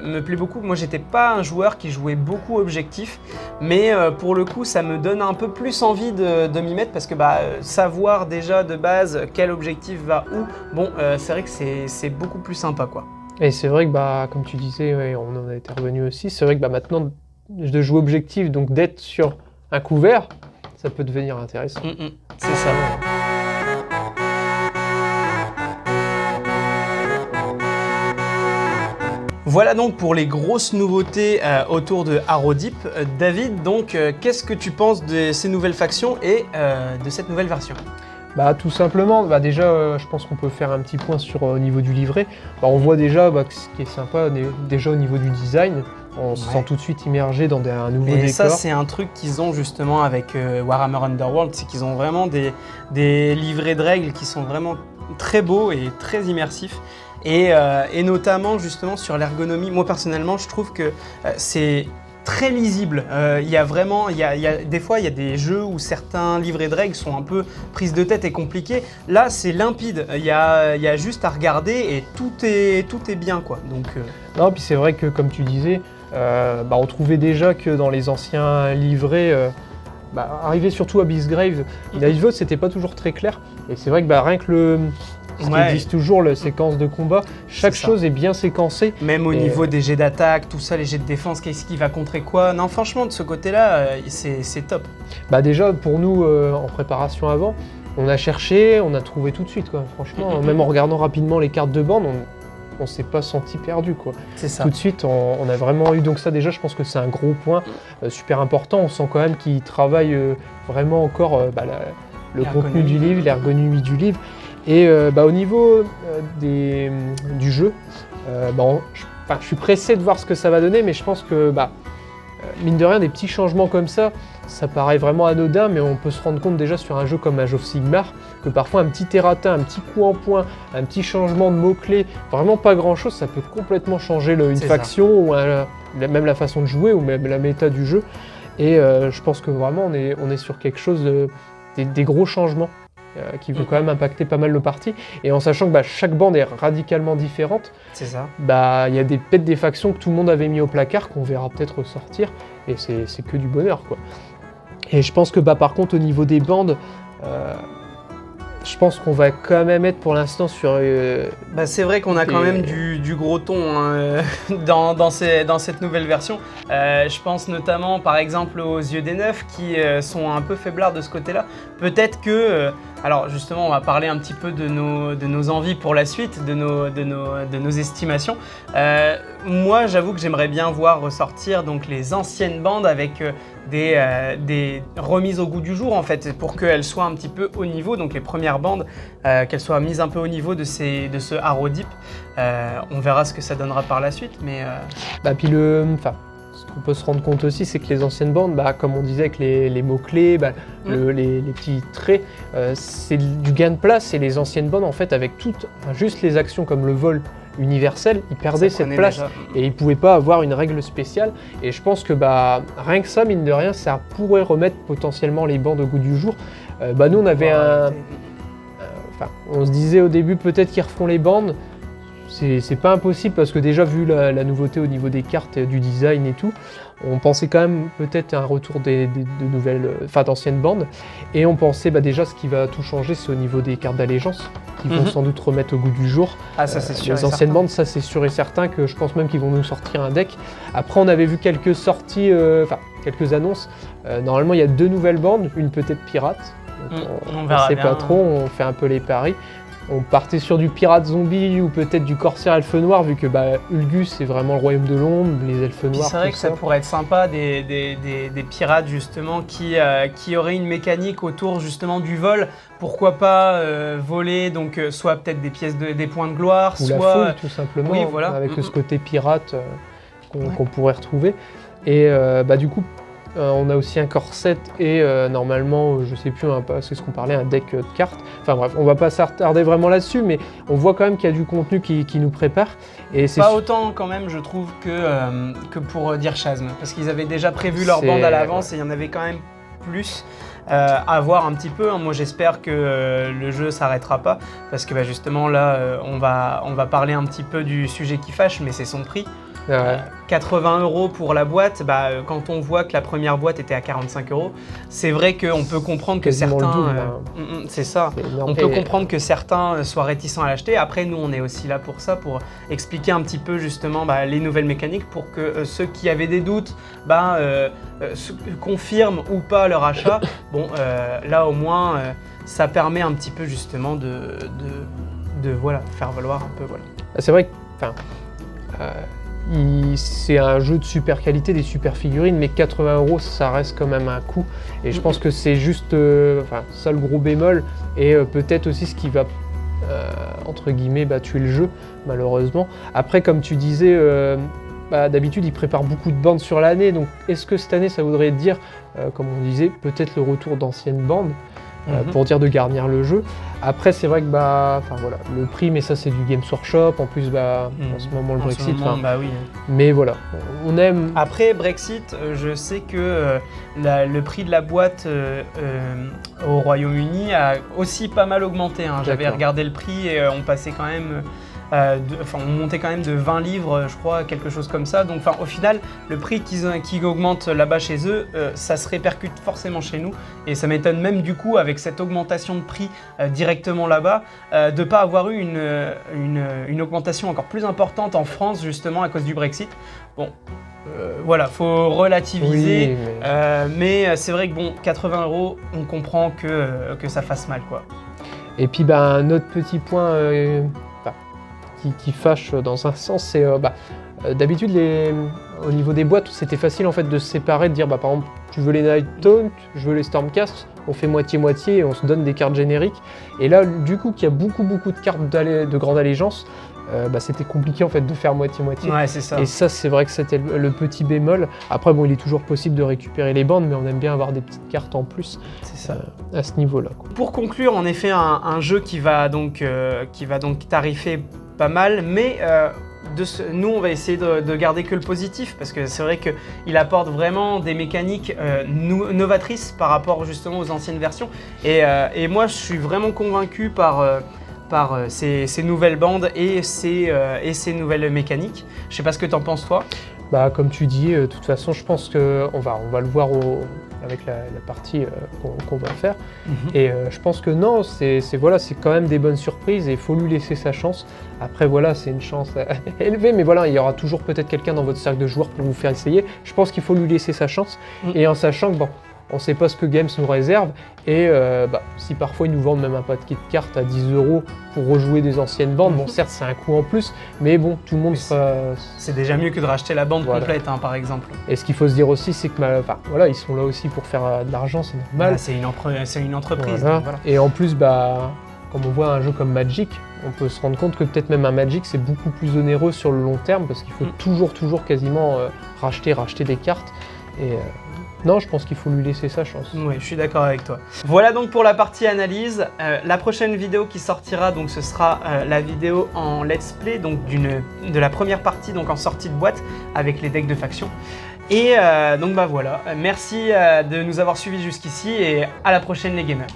Speaker 1: me plaît beaucoup. Moi, j'étais pas un joueur qui jouait beaucoup objectif, mais pour le coup, ça me donne un peu plus envie de m'y mettre parce que savoir déjà de base quel objectif va où, c'est vrai que c'est beaucoup plus sympa, quoi.
Speaker 2: Et c'est vrai que, comme tu disais, ouais, on en a été revenu aussi, c'est vrai que maintenant, de jouer objectif, donc d'être sur un couvert, ça peut devenir intéressant.
Speaker 1: C'est ça. Voilà donc pour les grosses nouveautés autour de Arodip. David, donc, qu'est-ce que tu penses de ces nouvelles factions et de cette nouvelle version ?
Speaker 2: Tout simplement, déjà, je pense qu'on peut faire un petit point sur au niveau du livret. On voit déjà que ce qui est sympa, déjà au niveau du design, on se sent tout de suite immergé dans un nouveau décor.
Speaker 1: Et ça, c'est un truc qu'ils ont justement avec Warhammer Underworld, c'est qu'ils ont vraiment des livrets de règles qui sont vraiment très beaux et très immersifs. Et notamment justement sur l'ergonomie, moi personnellement, je trouve que c'est très lisible. Il y a des fois, il y a des jeux où certains livrets de règles sont un peu prises de tête et compliqués. Là, c'est limpide. Il y a juste à regarder et tout est bien, quoi. Donc,
Speaker 2: Non, puis c'est vrai que, comme tu disais, on trouvait déjà que dans les anciens livrets, arrivé surtout à Beastgrave, Nightvote, c'était pas toujours très clair. Et c'est vrai que rien que ce qui existe toujours, la séquence de combat, chaque chose est bien séquencée.
Speaker 1: Même au niveau des jets d'attaque, tout ça, les jets de défense, qu'est-ce qui va contrer quoi? Non, franchement, de ce côté-là, c'est top.
Speaker 2: Déjà, pour nous, en préparation avant, on a cherché, on a trouvé tout de suite, quoi. Franchement, même en regardant rapidement les cartes de bande, on s'est pas senti perdu, quoi.
Speaker 1: C'est ça.
Speaker 2: Tout de suite, on a vraiment eu. Donc ça, déjà, je pense que c'est un gros point super important. On sent quand même qu'ils travaillent vraiment encore le contenu du livre, l'ergonomie du livre. Et au niveau du jeu, je suis pressé de voir ce que ça va donner, mais je pense que, mine de rien, des petits changements comme ça paraît vraiment anodin, mais on peut se rendre compte déjà sur un jeu comme Age of Sigmar, que parfois un petit errata, un petit coup en point, un petit changement de mots-clés, vraiment pas grand-chose, ça peut complètement changer une faction, ou même la façon de jouer, ou même la méta du jeu. Et je pense que vraiment, on est sur quelque chose des gros changements. Qui vont quand même impacter pas mal nos parties, et en sachant que chaque bande est radicalement différente,
Speaker 1: c'est ça.
Speaker 2: Il y a peut-être des factions que tout le monde avait mis au placard qu'on verra peut-être ressortir, et c'est que du bonheur, quoi. Et je pense que par contre au niveau des bandes, je pense qu'on va quand même être pour l'instant sur...
Speaker 1: c'est vrai qu'on a quand même du gros ton dans cette nouvelle version. Je pense notamment par exemple aux yeux des neufs qui sont un peu faiblards de ce côté-là. Peut-être que... alors justement, on va parler un petit peu de nos envies pour la suite, de nos estimations. Moi, j'avoue que j'aimerais bien voir ressortir donc, les anciennes bandes avec des remises au goût du jour, en fait, pour qu'elles soient un petit peu au niveau, donc les premières bandes, qu'elles soient mises un peu au niveau de ce Arodip. On verra ce que ça donnera par la suite, mais...
Speaker 2: Puis ce qu'on peut se rendre compte aussi, c'est que les anciennes bandes, comme on disait avec les mots-clés, les petits traits, c'est du gain de place, et les anciennes bandes, en fait, avec juste les actions comme le vol, universel, il perdait cette place
Speaker 1: Déjà.
Speaker 2: et il pouvait pas avoir une règle spéciale. Et je pense que rien que ça, mine de rien, ça pourrait remettre potentiellement les bandes au goût du jour. Nous, on avait on se disait au début peut-être qu'ils referont les bandes. C'est pas impossible parce que déjà vu la nouveauté au niveau des cartes, du design et tout, on pensait quand même peut-être à un retour de nouvelles, d'anciennes bandes. Et on pensait déjà ce qui va tout changer, c'est au niveau des cartes d'allégeance qui vont sans doute remettre au goût du jour.
Speaker 1: Ah ça c'est sûr.
Speaker 2: Les anciennes bandes, ça c'est sûr et certain que je pense même qu'ils vont nous sortir un deck. Après on avait vu quelques sorties, quelques annonces. Normalement il y a 2 nouvelles bandes, une peut-être pirate.
Speaker 1: On
Speaker 2: On
Speaker 1: verra
Speaker 2: sait
Speaker 1: bien.
Speaker 2: pas trop, on fait un peu les paris. On partait sur du pirate zombie ou peut-être du corsaire elfe noir, vu que Ulgus c'est vraiment le royaume de l'ombre, les elfes
Speaker 1: Puis
Speaker 2: noirs.
Speaker 1: c'est vrai
Speaker 2: tout
Speaker 1: que ça pourrait être sympa des pirates justement qui auraient une mécanique autour justement du vol. Pourquoi pas voler donc soit peut-être des pièces des points de gloire,
Speaker 2: Ou
Speaker 1: soit
Speaker 2: la foule tout simplement,
Speaker 1: oui, voilà.
Speaker 2: avec ce côté pirate qu'on pourrait retrouver. Et du coup, on a aussi un corset et normalement, je sais plus, c'est ce qu'on parlait, un deck de cartes. Enfin bref, on va pas s'attarder vraiment là-dessus, mais on voit quand même qu'il y a du contenu qui nous prépare. Et c'est
Speaker 1: pas autant quand même, je trouve, que pour Dirchasm, parce qu'ils avaient déjà prévu leur bande à l'avance et il y en avait quand même plus. À voir un petit peu. Moi j'espère que le jeu s'arrêtera pas parce que justement là on va parler un petit peu du sujet qui fâche, mais c'est son prix. 80 € pour la boîte, quand on voit que la première boîte était à 45 €, c'est vrai qu'on peut comprendre que
Speaker 2: quasiment
Speaker 1: certains.
Speaker 2: le double,
Speaker 1: C'est ça. On peut comprendre que certains soient réticents à l'acheter. Après, nous, on est aussi là pour ça, pour expliquer un petit peu justement les nouvelles mécaniques pour que ceux qui avaient des doutes confirment ou pas leur achat. Là au moins, ça permet un petit peu justement de faire valoir un peu. Voilà.
Speaker 2: C'est vrai que. C'est un jeu de super qualité, des super figurines, mais 80 € ça reste quand même un coût. Et je pense que c'est juste ça le gros bémol, et peut-être aussi ce qui va entre guillemets tuer le jeu, malheureusement. Après, comme tu disais, d'habitude ils préparent beaucoup de bandes sur l'année, donc est-ce que cette année ça voudrait dire, comme on disait, peut-être le retour d'anciennes bandes pour dire de garnir le jeu. Après c'est vrai que le prix, mais ça c'est du Games Workshop, en plus en ce moment le Brexit,
Speaker 1: oui.
Speaker 2: mais voilà, on aime.
Speaker 1: Après Brexit, je sais que le prix de la boîte au Royaume-Uni a aussi pas mal augmenté, hein. J'avais regardé le prix et on passait quand même on montait quand même de 20 livres, je crois, quelque chose comme ça. Donc au final, le prix qu'ils augmentent là-bas chez eux, ça se répercute forcément chez nous. Et ça m'étonne même du coup, avec cette augmentation de prix directement là-bas, de ne pas avoir eu une augmentation encore plus importante en France, justement, à cause du Brexit. Faut relativiser.
Speaker 2: Oui,
Speaker 1: mais c'est vrai que 80 €, on comprend que ça fasse mal, quoi.
Speaker 2: Et puis un autre petit point qui fâche dans un sens, c'est d'habitude au niveau des boîtes, c'était facile en fait de se séparer, de dire par exemple tu veux les Night Taunt, je veux les Stormcast, on fait moitié-moitié et on se donne des cartes génériques. Et là du coup qu'il y a beaucoup de cartes de grande allégeance, c'était compliqué en fait de faire moitié-moitié.
Speaker 1: Ouais, c'est ça.
Speaker 2: Et ça c'est vrai que c'était le petit bémol. Après il est toujours possible de récupérer les bandes, mais on aime bien avoir des petites cartes en plus.
Speaker 1: C'est ça.
Speaker 2: À ce niveau-là, quoi.
Speaker 1: Pour conclure, en effet, un jeu qui va donc tarifer pas mal, mais nous on va essayer de garder que le positif, parce que c'est vrai qu'il apporte vraiment des mécaniques novatrices par rapport justement aux anciennes versions, et moi je suis vraiment convaincu par ces nouvelles bandes et ces nouvelles mécaniques. Je sais pas ce que t'en penses toi.
Speaker 2: Comme tu dis, de toute façon je pense qu'on va le voir avec la partie qu'on va faire. Et je pense que non, c'est quand même des bonnes surprises et il faut lui laisser sa chance. Après c'est une chance élevée, mais il y aura toujours peut-être quelqu'un dans votre cercle de joueurs pour vous faire essayer. Je pense qu'il faut lui laisser sa chance, et en sachant que on ne sait pas ce que Games nous réserve, et si parfois ils nous vendent même un paquet de cartes à 10 € pour rejouer des anciennes bandes, certes c'est un coût en plus, mais tout le monde sera...
Speaker 1: C'est déjà mieux que de racheter la bande complète, par exemple.
Speaker 2: Et ce qu'il faut se dire aussi, c'est que ils sont là aussi pour faire de l'argent, c'est normal.
Speaker 1: C'est une entreprise.
Speaker 2: Voilà.
Speaker 1: Donc, voilà.
Speaker 2: Et en plus, comme on voit un jeu comme Magic, on peut se rendre compte que peut-être même un Magic c'est beaucoup plus onéreux sur le long terme, parce qu'il faut toujours quasiment racheter des cartes. Et Non, je pense qu'il faut lui laisser sa chance.
Speaker 1: Oui, je suis d'accord avec toi. Voilà donc pour la partie analyse. La prochaine vidéo qui sortira, donc ce sera la vidéo en let's play, donc de la première partie, donc en sortie de boîte avec les decks de faction. Et donc bah voilà, merci de nous avoir suivis jusqu'ici et à la prochaine les gamers.